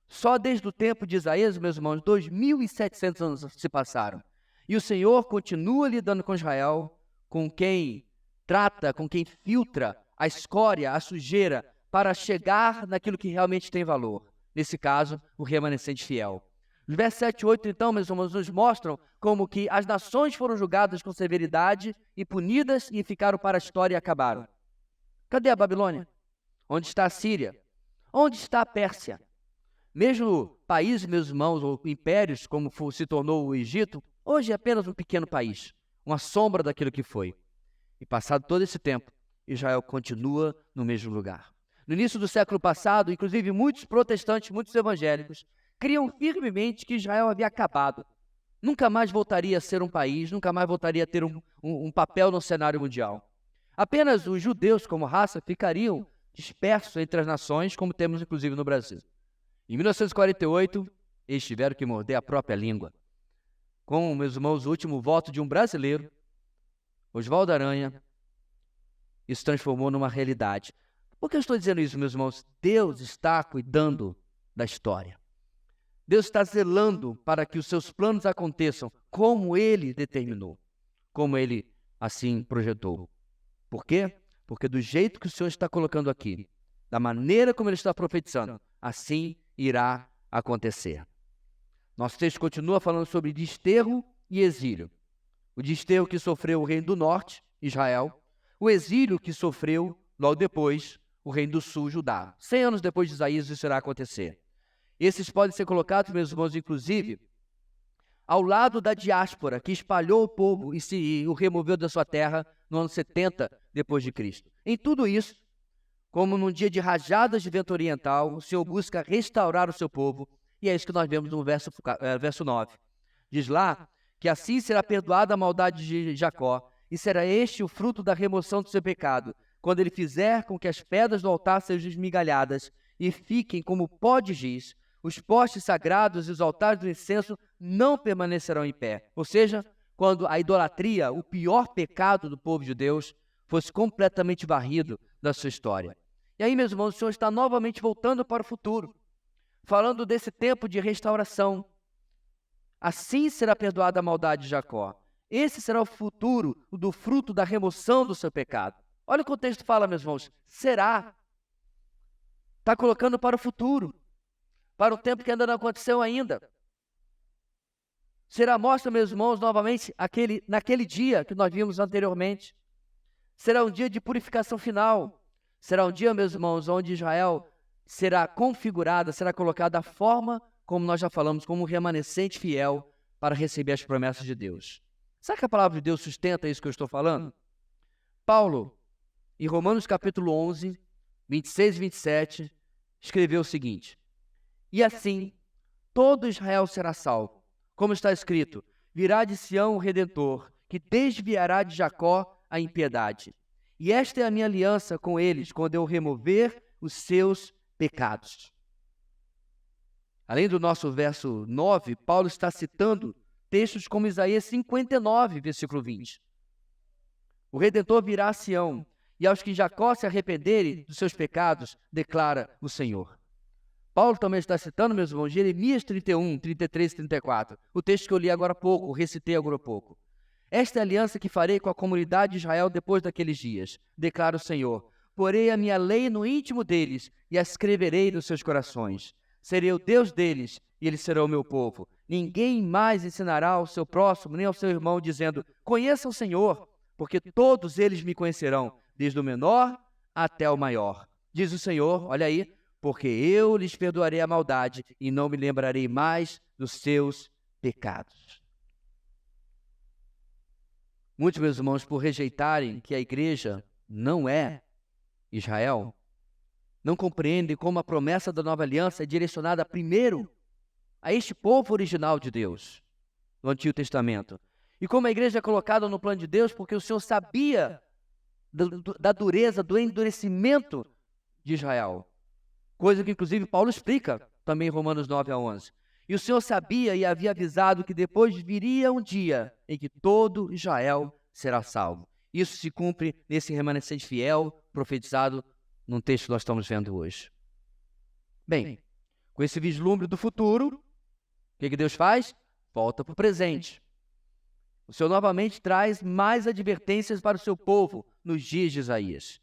Só desde o tempo de Isaías, meus irmãos, 2.700 anos se passaram. E o Senhor continua lidando com Israel, com quem trata, com quem filtra a escória, a sujeira, para chegar naquilo que realmente tem valor. Nesse caso, o remanescente fiel. Os versos 7 e 8, então, meus irmãos, nos mostram como que as nações foram julgadas com severidade e punidas e ficaram para a história e acabaram. Cadê a Babilônia? Onde está a Síria? Onde está a Pérsia? Mesmo países, meus irmãos, ou impérios, como se tornou o Egito, hoje é apenas um pequeno país, uma sombra daquilo que foi. E passado todo esse tempo, Israel continua no mesmo lugar. No início do século passado, inclusive muitos protestantes, muitos evangélicos, criam firmemente que Israel havia acabado. Nunca mais voltaria a ser um país, nunca mais voltaria a ter um papel no cenário mundial. Apenas os judeus, como raça, ficariam dispersos entre as nações, como temos inclusive no Brasil. Em 1948, eles tiveram que morder a própria língua. Com, meus irmãos, o último voto de um brasileiro, Oswaldo Aranha, isso transformou numa realidade. Por que eu estou dizendo isso, meus irmãos? Deus está cuidando da história. Deus está zelando para que os seus planos aconteçam como Ele determinou, como Ele assim projetou. Por quê? Porque do jeito que o Senhor está colocando aqui, da maneira como Ele está profetizando, assim irá acontecer. Nosso texto continua falando sobre desterro e exílio. O desterro que sofreu o reino do norte, Israel, o exílio que sofreu, logo depois, o reino do sul, Judá. 100 anos depois de Isaías, isso irá acontecer. Esses podem ser colocados, meus irmãos, inclusive, ao lado da diáspora que espalhou o povo e o removeu da sua terra no ano 70 depois de Cristo. Em tudo isso, como num dia de rajadas de vento oriental, o Senhor busca restaurar o seu povo, e é isso que nós vemos no verso 9. Diz lá que assim será perdoada a maldade de Jacó, e será este o fruto da remoção do seu pecado, quando ele fizer com que as pedras do altar sejam esmigalhadas e fiquem como pó de giz. Os postes sagrados e os altares do incenso não permanecerão em pé. Ou seja, quando a idolatria, o pior pecado do povo de Deus, fosse completamente varrido da sua história. E aí, meus irmãos, o Senhor está novamente voltando para o futuro, falando desse tempo de restauração. Assim será perdoada a maldade de Jacó. Esse será o futuro do fruto da remoção do seu pecado. Olha o que o texto fala, meus irmãos. Será. Está colocando para o futuro, para um tempo que ainda não aconteceu ainda. Será mostra, meus irmãos, novamente, naquele dia que nós vimos anteriormente. Será um dia de purificação final. Será um dia, meus irmãos, onde Israel será configurada, será colocada da forma, como nós já falamos, como um remanescente fiel para receber as promessas de Deus. Será que a palavra de Deus sustenta isso que eu estou falando? Paulo, em Romanos capítulo 11, 26 e 27, escreveu o seguinte: E assim, todo Israel será salvo. Como está escrito, virá de Sião o Redentor, que desviará de Jacó a impiedade. E esta é a minha aliança com eles, quando eu remover os seus pecados. Além do nosso verso 9, Paulo está citando textos como Isaías 59, versículo 20. O Redentor virá a Sião, e aos que Jacó se arrependerem dos seus pecados, declara o Senhor. Paulo também está citando, meus irmãos, Jeremias 31, 33 e 34, o texto que eu li agora há pouco, recitei agora há pouco. Esta é a aliança que farei com a comunidade de Israel depois daqueles dias, declara o Senhor. Porei a minha lei no íntimo deles e a escreverei nos seus corações. Serei o Deus deles e eles serão o meu povo. Ninguém mais ensinará ao seu próximo nem ao seu irmão, dizendo, conheça o Senhor, porque todos eles me conhecerão, desde o menor até o maior. Diz o Senhor, olha aí, porque eu lhes perdoarei a maldade e não me lembrarei mais dos seus pecados. Muitos, meus irmãos, por rejeitarem que a igreja não é Israel, não compreendem como a promessa da nova aliança é direcionada primeiro a este povo original de Deus, no Antigo Testamento. E como a igreja é colocada no plano de Deus, porque o Senhor sabia da dureza, do endurecimento de Israel. Coisa que, inclusive, Paulo explica também em Romanos 9 a 11. E o Senhor sabia e havia avisado que depois viria um dia em que todo Israel será salvo. Isso se cumpre nesse remanescente fiel, profetizado num texto que nós estamos vendo hoje. Bem, com esse vislumbre do futuro, o que Deus faz? Volta para o presente. O Senhor novamente traz mais advertências para o seu povo nos dias de Isaías.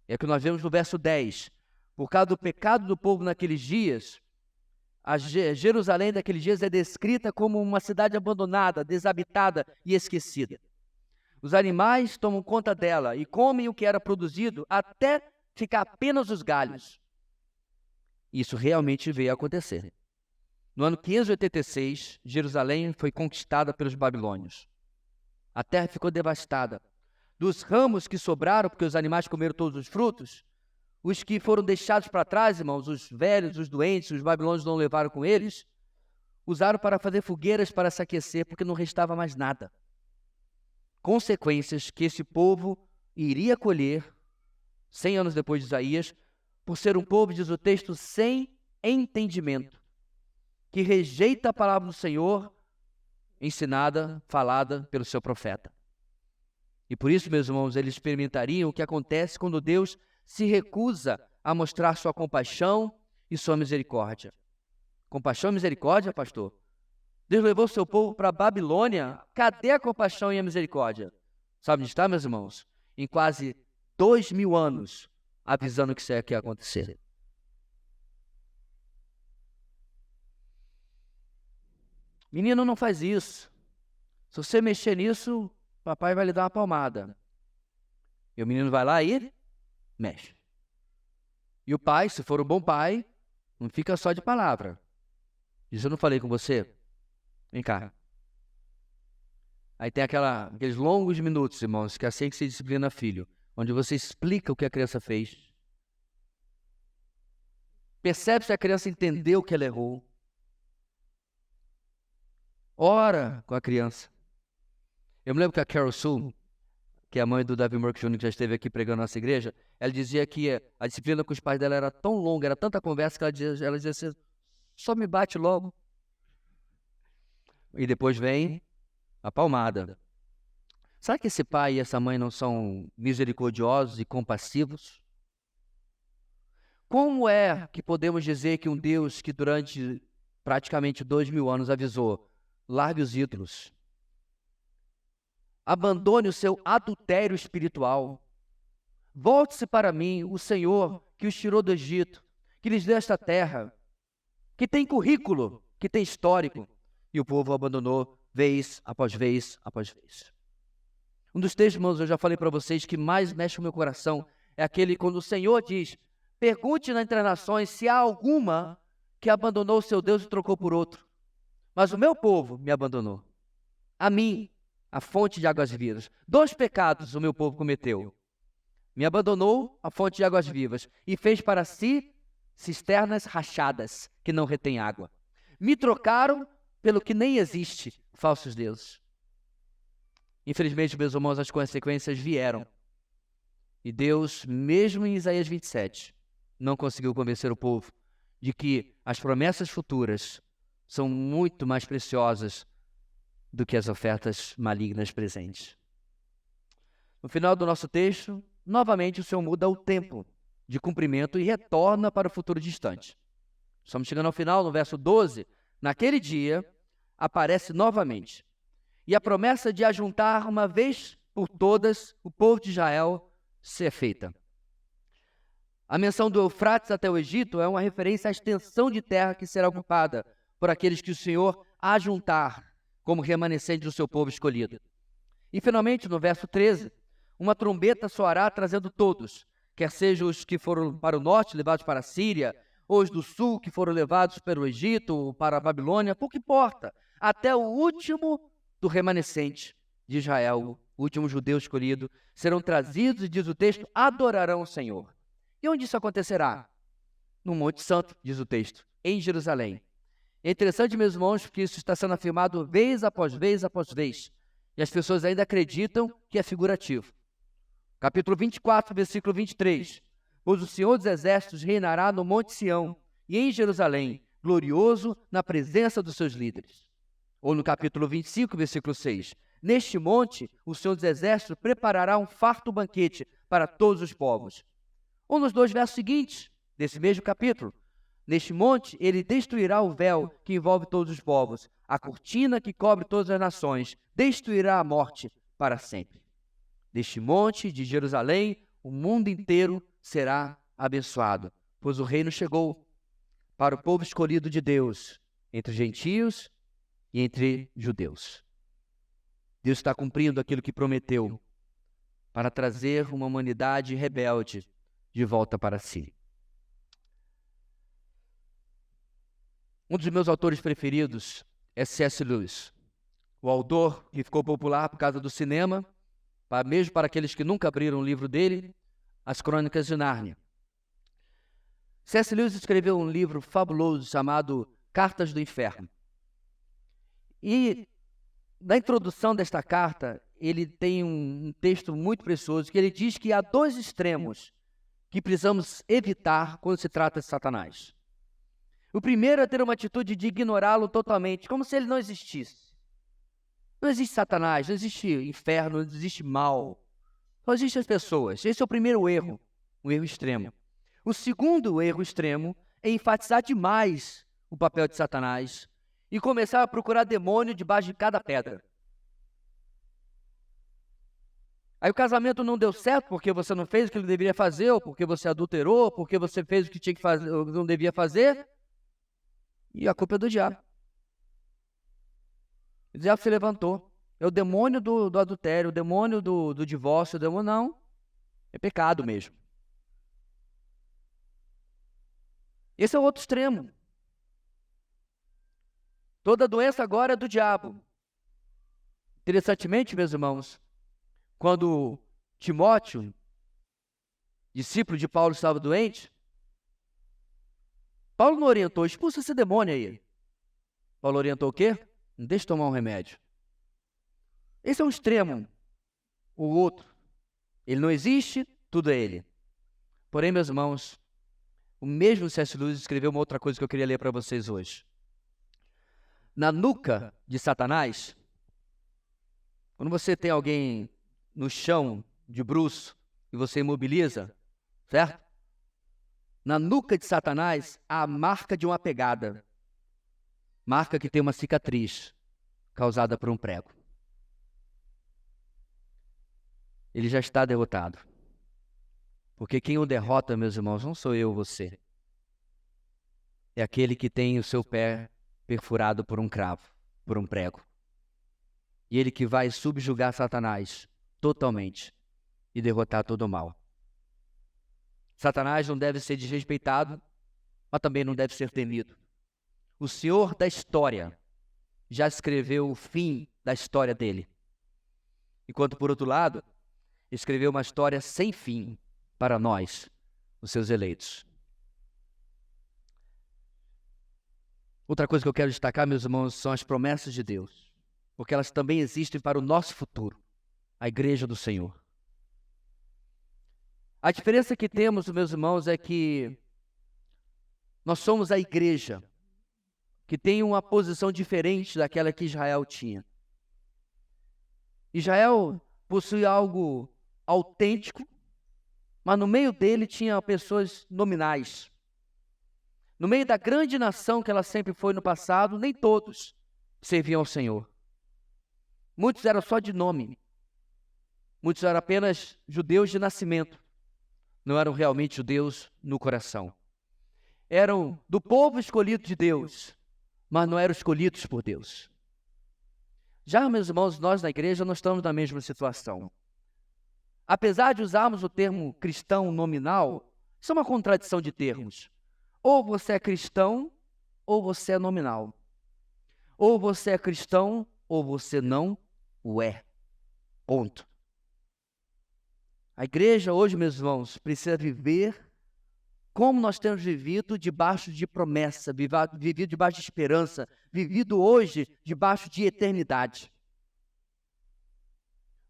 É o que nós vemos no verso 10. Por causa do pecado do povo naqueles dias, a Jerusalém daqueles dias é descrita como uma cidade abandonada, desabitada e esquecida. Os animais tomam conta dela e comem o que era produzido até ficar apenas os galhos. Isso realmente veio a acontecer. No ano 586, Jerusalém foi conquistada pelos babilônios. A terra ficou devastada. Dos ramos que sobraram, porque os animais comeram todos os frutos, os que foram deixados para trás, irmãos, os velhos, os doentes, os babilônios não levaram com eles, usaram para fazer fogueiras para se aquecer, porque não restava mais nada. Consequências que esse povo iria colher 100 anos depois de Isaías, por ser um povo, diz o texto, sem entendimento, que rejeita a palavra do Senhor, ensinada, falada pelo seu profeta. E por isso, meus irmãos, eles experimentariam o que acontece quando Deus se recusa a mostrar sua compaixão e sua misericórdia. Compaixão e misericórdia, pastor? Deus levou seu povo para a Babilônia. Cadê a compaixão e a misericórdia? Sabe onde está, meus irmãos? Em quase 2000 anos, avisando que isso é que ia acontecer. Menino, não faz isso. Se você mexer nisso, papai vai lhe dar uma palmada. E o menino vai lá e mexe. E o pai, se for um bom pai, não fica só de palavra. Diz, eu não falei com você? Vem cá. Aí tem aqueles longos minutos, irmãos, que é assim que se disciplina filho, onde você explica o que a criança fez. Percebe se a criança entendeu que ela errou. Ora com a criança. Eu me lembro que a Carol Sue, que é a mãe do Davi Murk Jr., que já esteve aqui pregando na nossa igreja, ela dizia que a disciplina com os pais dela era tão longa, era tanta conversa, que ela dizia assim, só me bate logo. E depois vem a palmada. Será que esse pai e essa mãe não são misericordiosos e compassivos? Como é que podemos dizer que um Deus que durante praticamente 2000 anos avisou, largue os ídolos, abandone o seu adultério espiritual, volte-se para mim, o Senhor que os tirou do Egito, que lhes deu esta terra, que tem currículo, que tem histórico, e o povo abandonou vez após vez após vez. Um dos textos, irmãos, eu já falei para vocês, que mais mexe o meu coração, é aquele quando o Senhor diz, pergunte entre as nações se há alguma que abandonou o seu Deus e trocou por outro. Mas o meu povo me abandonou. A mim, a fonte de águas vivas. 2 pecados o meu povo cometeu. Me abandonou a fonte de águas vivas e fez para si cisternas rachadas que não retêm água. Me trocaram pelo que nem existe, falsos deuses. Infelizmente, meus irmãos, as consequências vieram. E Deus, mesmo em Isaías 27, não conseguiu convencer o povo de que as promessas futuras são muito mais preciosas do que as ofertas malignas presentes. No final do nosso texto, novamente o Senhor muda o tempo de cumprimento e retorna para o futuro distante. Estamos chegando ao final, no verso 12. Naquele dia, aparece novamente. E a promessa de ajuntar uma vez por todas o povo de Israel ser feita. A menção do Eufrates até o Egito é uma referência à extensão de terra que será ocupada por aqueles que o Senhor ajuntar como remanescente do seu povo escolhido. E finalmente, no verso 13, uma trombeta soará trazendo todos, quer sejam os que foram para o norte levados para a Síria, ou os do sul que foram levados para o Egito ou para a Babilônia, pouco importa, até o último do remanescente de Israel, o último judeu escolhido, serão trazidos, e diz o texto, adorarão o Senhor. E onde isso acontecerá? No Monte Santo, diz o texto, em Jerusalém. É interessante, meus irmãos, porque isso está sendo afirmado vez após vez após vez. E as pessoas ainda acreditam que é figurativo. Capítulo 24, versículo 23. Pois o Senhor dos Exércitos reinará no Monte Sião e em Jerusalém, glorioso na presença dos seus líderes. Ou no capítulo 25, versículo 6. Neste monte, o Senhor dos Exércitos preparará um farto banquete para todos os povos. Ou nos 2 versos seguintes, desse mesmo capítulo. Neste monte, ele destruirá o véu que envolve todos os povos, a cortina que cobre todas as nações, destruirá a morte para sempre. Deste monte de Jerusalém, o mundo inteiro será abençoado, pois o reino chegou para o povo escolhido de Deus, entre gentios e entre judeus. Deus está cumprindo aquilo que prometeu para trazer uma humanidade rebelde de volta para si. Um dos meus autores preferidos é C.S. Lewis, o autor que ficou popular por causa do cinema, mesmo para aqueles que nunca abriram o livro dele, As Crônicas de Nárnia. C.S. Lewis escreveu um livro fabuloso chamado Cartas do Inferno. E na introdução desta carta, ele tem um texto muito precioso, que ele diz que há 2 extremos que precisamos evitar quando se trata de Satanás. O primeiro é ter uma atitude de ignorá-lo totalmente, como se ele não existisse. Não existe Satanás, não existe inferno, não existe mal. Só existem as pessoas. Esse é o primeiro erro, um erro extremo. O segundo erro extremo é enfatizar demais o papel de Satanás e começar a procurar demônio debaixo de cada pedra. Aí o casamento não deu certo porque você não fez o que ele deveria fazer, ou porque você adulterou, porque você fez o que tinha que fazer, ou não devia fazer, e a culpa é do diabo. O diabo se levantou. É o demônio do adultério, o demônio do divórcio, o demônio não. É pecado mesmo. Esse é o outro extremo. Toda doença agora é do diabo. Interessantemente, meus irmãos, quando Timóteo, discípulo de Paulo, estava doente, Paulo não orientou, expulsa esse demônio aí. Paulo orientou o quê? Não deixe tomar um remédio. Esse é um extremo. O outro, ele não existe, tudo é ele. Porém, meus irmãos, o mesmo C.S. Lewis escreveu uma outra coisa que eu queria ler para vocês hoje. Na nuca de Satanás, quando você tem alguém no chão de bruço e você imobiliza, certo? Na nuca de Satanás há a marca de uma pegada. Marca que tem uma cicatriz causada por um prego. Ele já está derrotado. Porque quem o derrota, meus irmãos, não sou eu ou você. É aquele que tem o seu pé perfurado por um cravo, por um prego. E ele que vai subjugar Satanás totalmente e derrotar todo o mal. Satanás não deve ser desrespeitado, mas também não deve ser temido. O Senhor da história já escreveu o fim da história dele. Enquanto, por outro lado, escreveu uma história sem fim para nós, os seus eleitos. Outra coisa que eu quero destacar, meus irmãos, são as promessas de Deus, porque elas também existem para o nosso futuro, a igreja do Senhor. A diferença que temos, meus irmãos, é que Nós somos a igreja que tem uma posição diferente daquela que Israel tinha. Israel possui algo autêntico, mas no meio dele tinha pessoas nominais. No meio da grande nação que ela sempre foi no passado, nem todos serviam ao Senhor. Muitos eram só de nome. Muitos eram apenas judeus de nascimento. Não eram realmente judeus no coração. Eram do povo escolhido de Deus, mas não eram escolhidos por Deus. Já, meus irmãos, nós na igreja não estamos na mesma situação. Apesar de usarmos o termo cristão nominal, isso é uma contradição de termos. Ou você é cristão, ou você é nominal. Ou você é cristão, ou você não o é. Ponto. A igreja hoje, meus irmãos, precisa viver como nós temos vivido debaixo de promessa, vivido debaixo de esperança, vivido hoje debaixo de eternidade.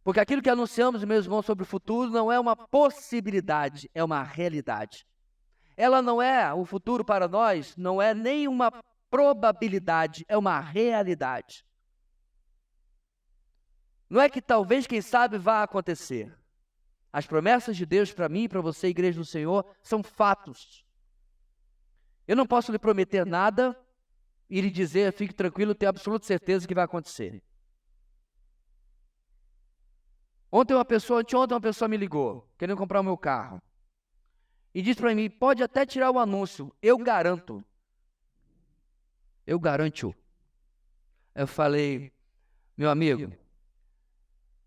Porque aquilo que anunciamos, meus irmãos, sobre o futuro não é uma possibilidade, é uma realidade. Ela não é, o futuro para nós, não é nem uma probabilidade, é uma realidade. Não é que talvez, quem sabe, vá acontecer. As promessas de Deus para mim e para você, igreja do Senhor, são fatos. Eu não posso lhe prometer nada e lhe dizer, fique tranquilo, tenho absoluta certeza que vai acontecer. Anteontem uma pessoa me ligou, querendo comprar o meu carro. E disse para mim, pode até tirar o anúncio, eu garanto. Eu garanto. Eu falei, meu amigo,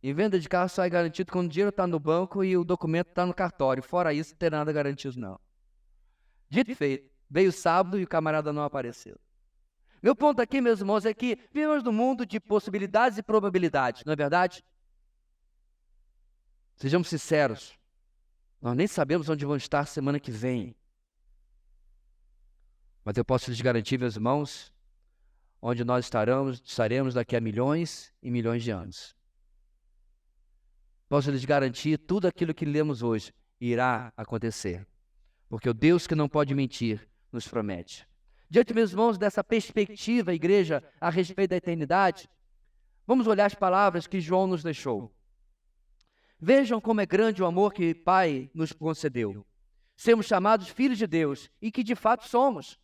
em venda de carro só é garantido quando o dinheiro está no banco e o documento está no cartório. Fora isso, não tem nada garantido, não. Dito e feito, veio sábado e o camarada não apareceu. Meu ponto aqui, meus irmãos, é que vivemos num mundo de possibilidades e probabilidades, não é verdade? Sejamos sinceros, nós nem sabemos onde vamos estar semana que vem. Mas eu posso lhes garantir, meus irmãos, onde nós estaremos daqui a milhões e milhões de anos. Posso lhes garantir, tudo aquilo que lemos hoje irá acontecer. Porque o Deus que não pode mentir nos promete. Diante, meus irmãos, dessa perspectiva, igreja, a respeito da eternidade, vamos olhar as palavras que João nos deixou. Vejam como é grande o amor que o Pai nos concedeu. Sermos chamados filhos de Deus, e que de fato somos.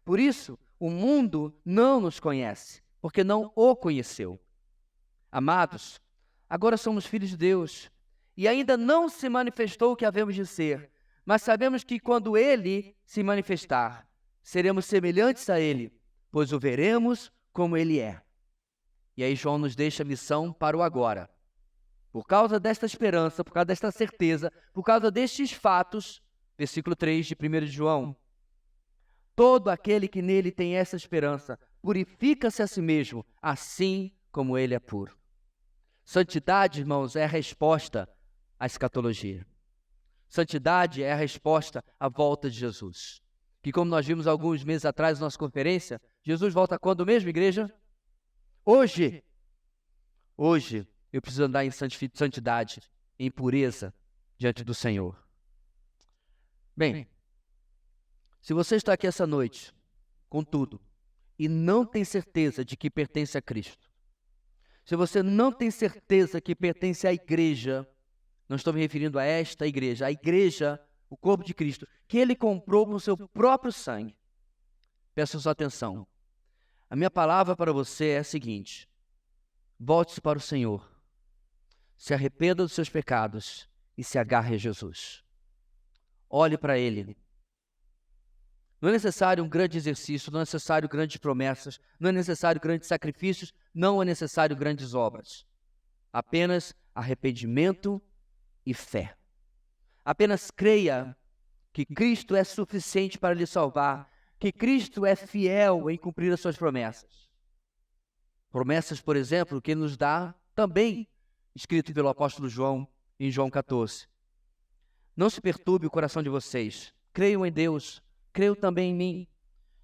Por isso, o mundo não nos conhece, porque não o conheceu. Amados, agora somos filhos de Deus, e ainda não se manifestou o que havemos de ser, mas sabemos que quando Ele se manifestar, seremos semelhantes a Ele, pois o veremos como Ele é. E aí João nos deixa a missão para o agora. Por causa desta esperança, por causa desta certeza, por causa destes fatos, versículo 3 de 1 de João. Todo aquele que nele tem essa esperança, purifica-se a si mesmo, assim como ele é puro. Santidade, irmãos, é a resposta à escatologia. Santidade é a resposta à volta de Jesus. Que, como nós vimos alguns meses atrás na nossa conferência, Jesus volta quando mesmo, igreja? Hoje. Hoje eu preciso andar em santidade, em pureza diante do Senhor. Bem, se você está aqui essa noite, com tudo, e não tem certeza de que pertence a Cristo, se você não tem certeza que pertence à igreja, não estou me referindo a esta igreja, a igreja, o corpo de Cristo, que Ele comprou com o seu próprio sangue, peço sua atenção. A minha palavra para você é a seguinte: volte-se para o Senhor, se arrependa dos seus pecados e se agarre a Jesus. Olhe para Ele. Não é necessário um grande exercício, não é necessário grandes promessas, não é necessário grandes sacrifícios, não é necessário grandes obras. Apenas arrependimento e fé. Apenas creia que Cristo é suficiente para lhe salvar, que Cristo é fiel em cumprir as suas promessas. Promessas, por exemplo, que Ele nos dá também, escrito pelo apóstolo João, em João 14. Não se perturbe o coração de vocês, creiam em Deus, creiam também em mim.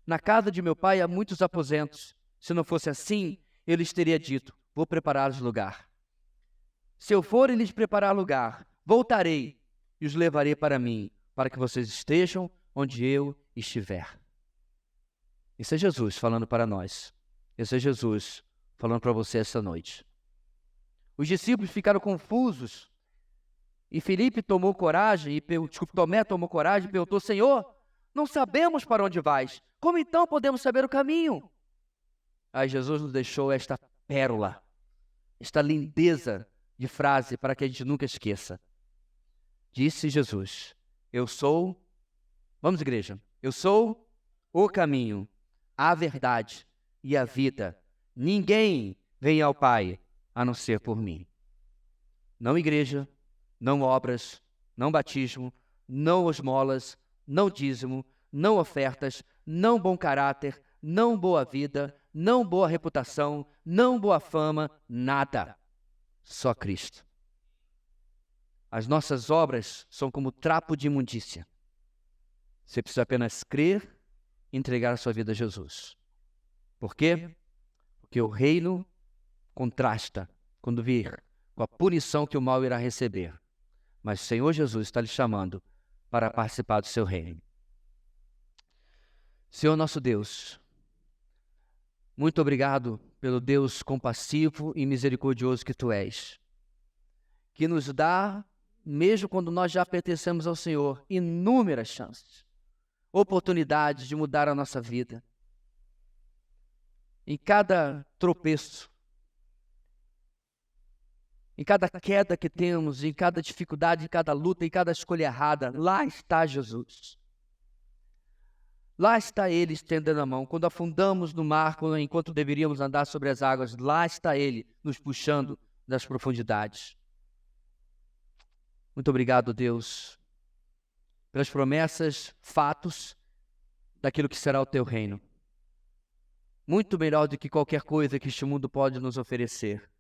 Na casa de meu pai há muitos aposentos. Se não fosse assim, eu lhes teria dito, vou preparar-lhes lugar. Se eu for e lhes preparar lugar, voltarei e os levarei para mim, para que vocês estejam onde eu estiver. Esse é Jesus falando para nós. Esse é Jesus falando para você essa noite. Os discípulos ficaram confusos. E Filipe tomou coragem, Tomé tomou coragem e perguntou: Senhor, não sabemos para onde vais. Como então podemos saber o caminho? Aí Jesus nos deixou esta pérola, esta lindeza de frase para que a gente nunca esqueça. Disse Jesus: eu sou, vamos igreja, eu sou o caminho, a verdade e a vida. Ninguém vem ao Pai a não ser por mim. Não igreja, não obras, não batismo, não esmolas, não dízimo, não ofertas, não bom caráter, não boa vida, não boa reputação, não boa fama, nada. Só Cristo. As nossas obras são como trapo de imundícia. Você precisa apenas crer e entregar a sua vida a Jesus. Por quê? Porque o reino contrasta quando vir com a punição que o mal irá receber. Mas o Senhor Jesus está lhe chamando para participar do seu reino. Senhor nosso Deus, muito obrigado pelo Deus compassivo e misericordioso que Tu és, que nos dá, mesmo quando nós já pertencemos ao Senhor, inúmeras chances, oportunidades de mudar a nossa vida. Em cada tropeço, em cada queda que temos, em cada dificuldade, em cada luta, em cada escolha errada, lá está Jesus. Lá está Ele estendendo a mão. Quando afundamos no mar, enquanto deveríamos andar sobre as águas, lá está Ele nos puxando das profundidades. Muito obrigado, Deus, pelas promessas, fatos daquilo que será o Teu reino. Muito melhor do que qualquer coisa que este mundo pode nos oferecer.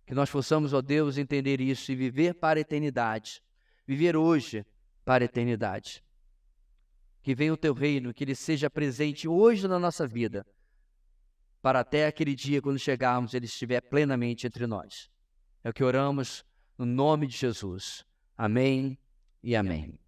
Que nós possamos, ó Deus, entender isso e viver para a eternidade. Viver hoje para a eternidade. Que venha o Teu reino, que Ele seja presente hoje na nossa vida, para até aquele dia, quando chegarmos, Ele estiver plenamente entre nós. É o que oramos no nome de Jesus. Amém e amém.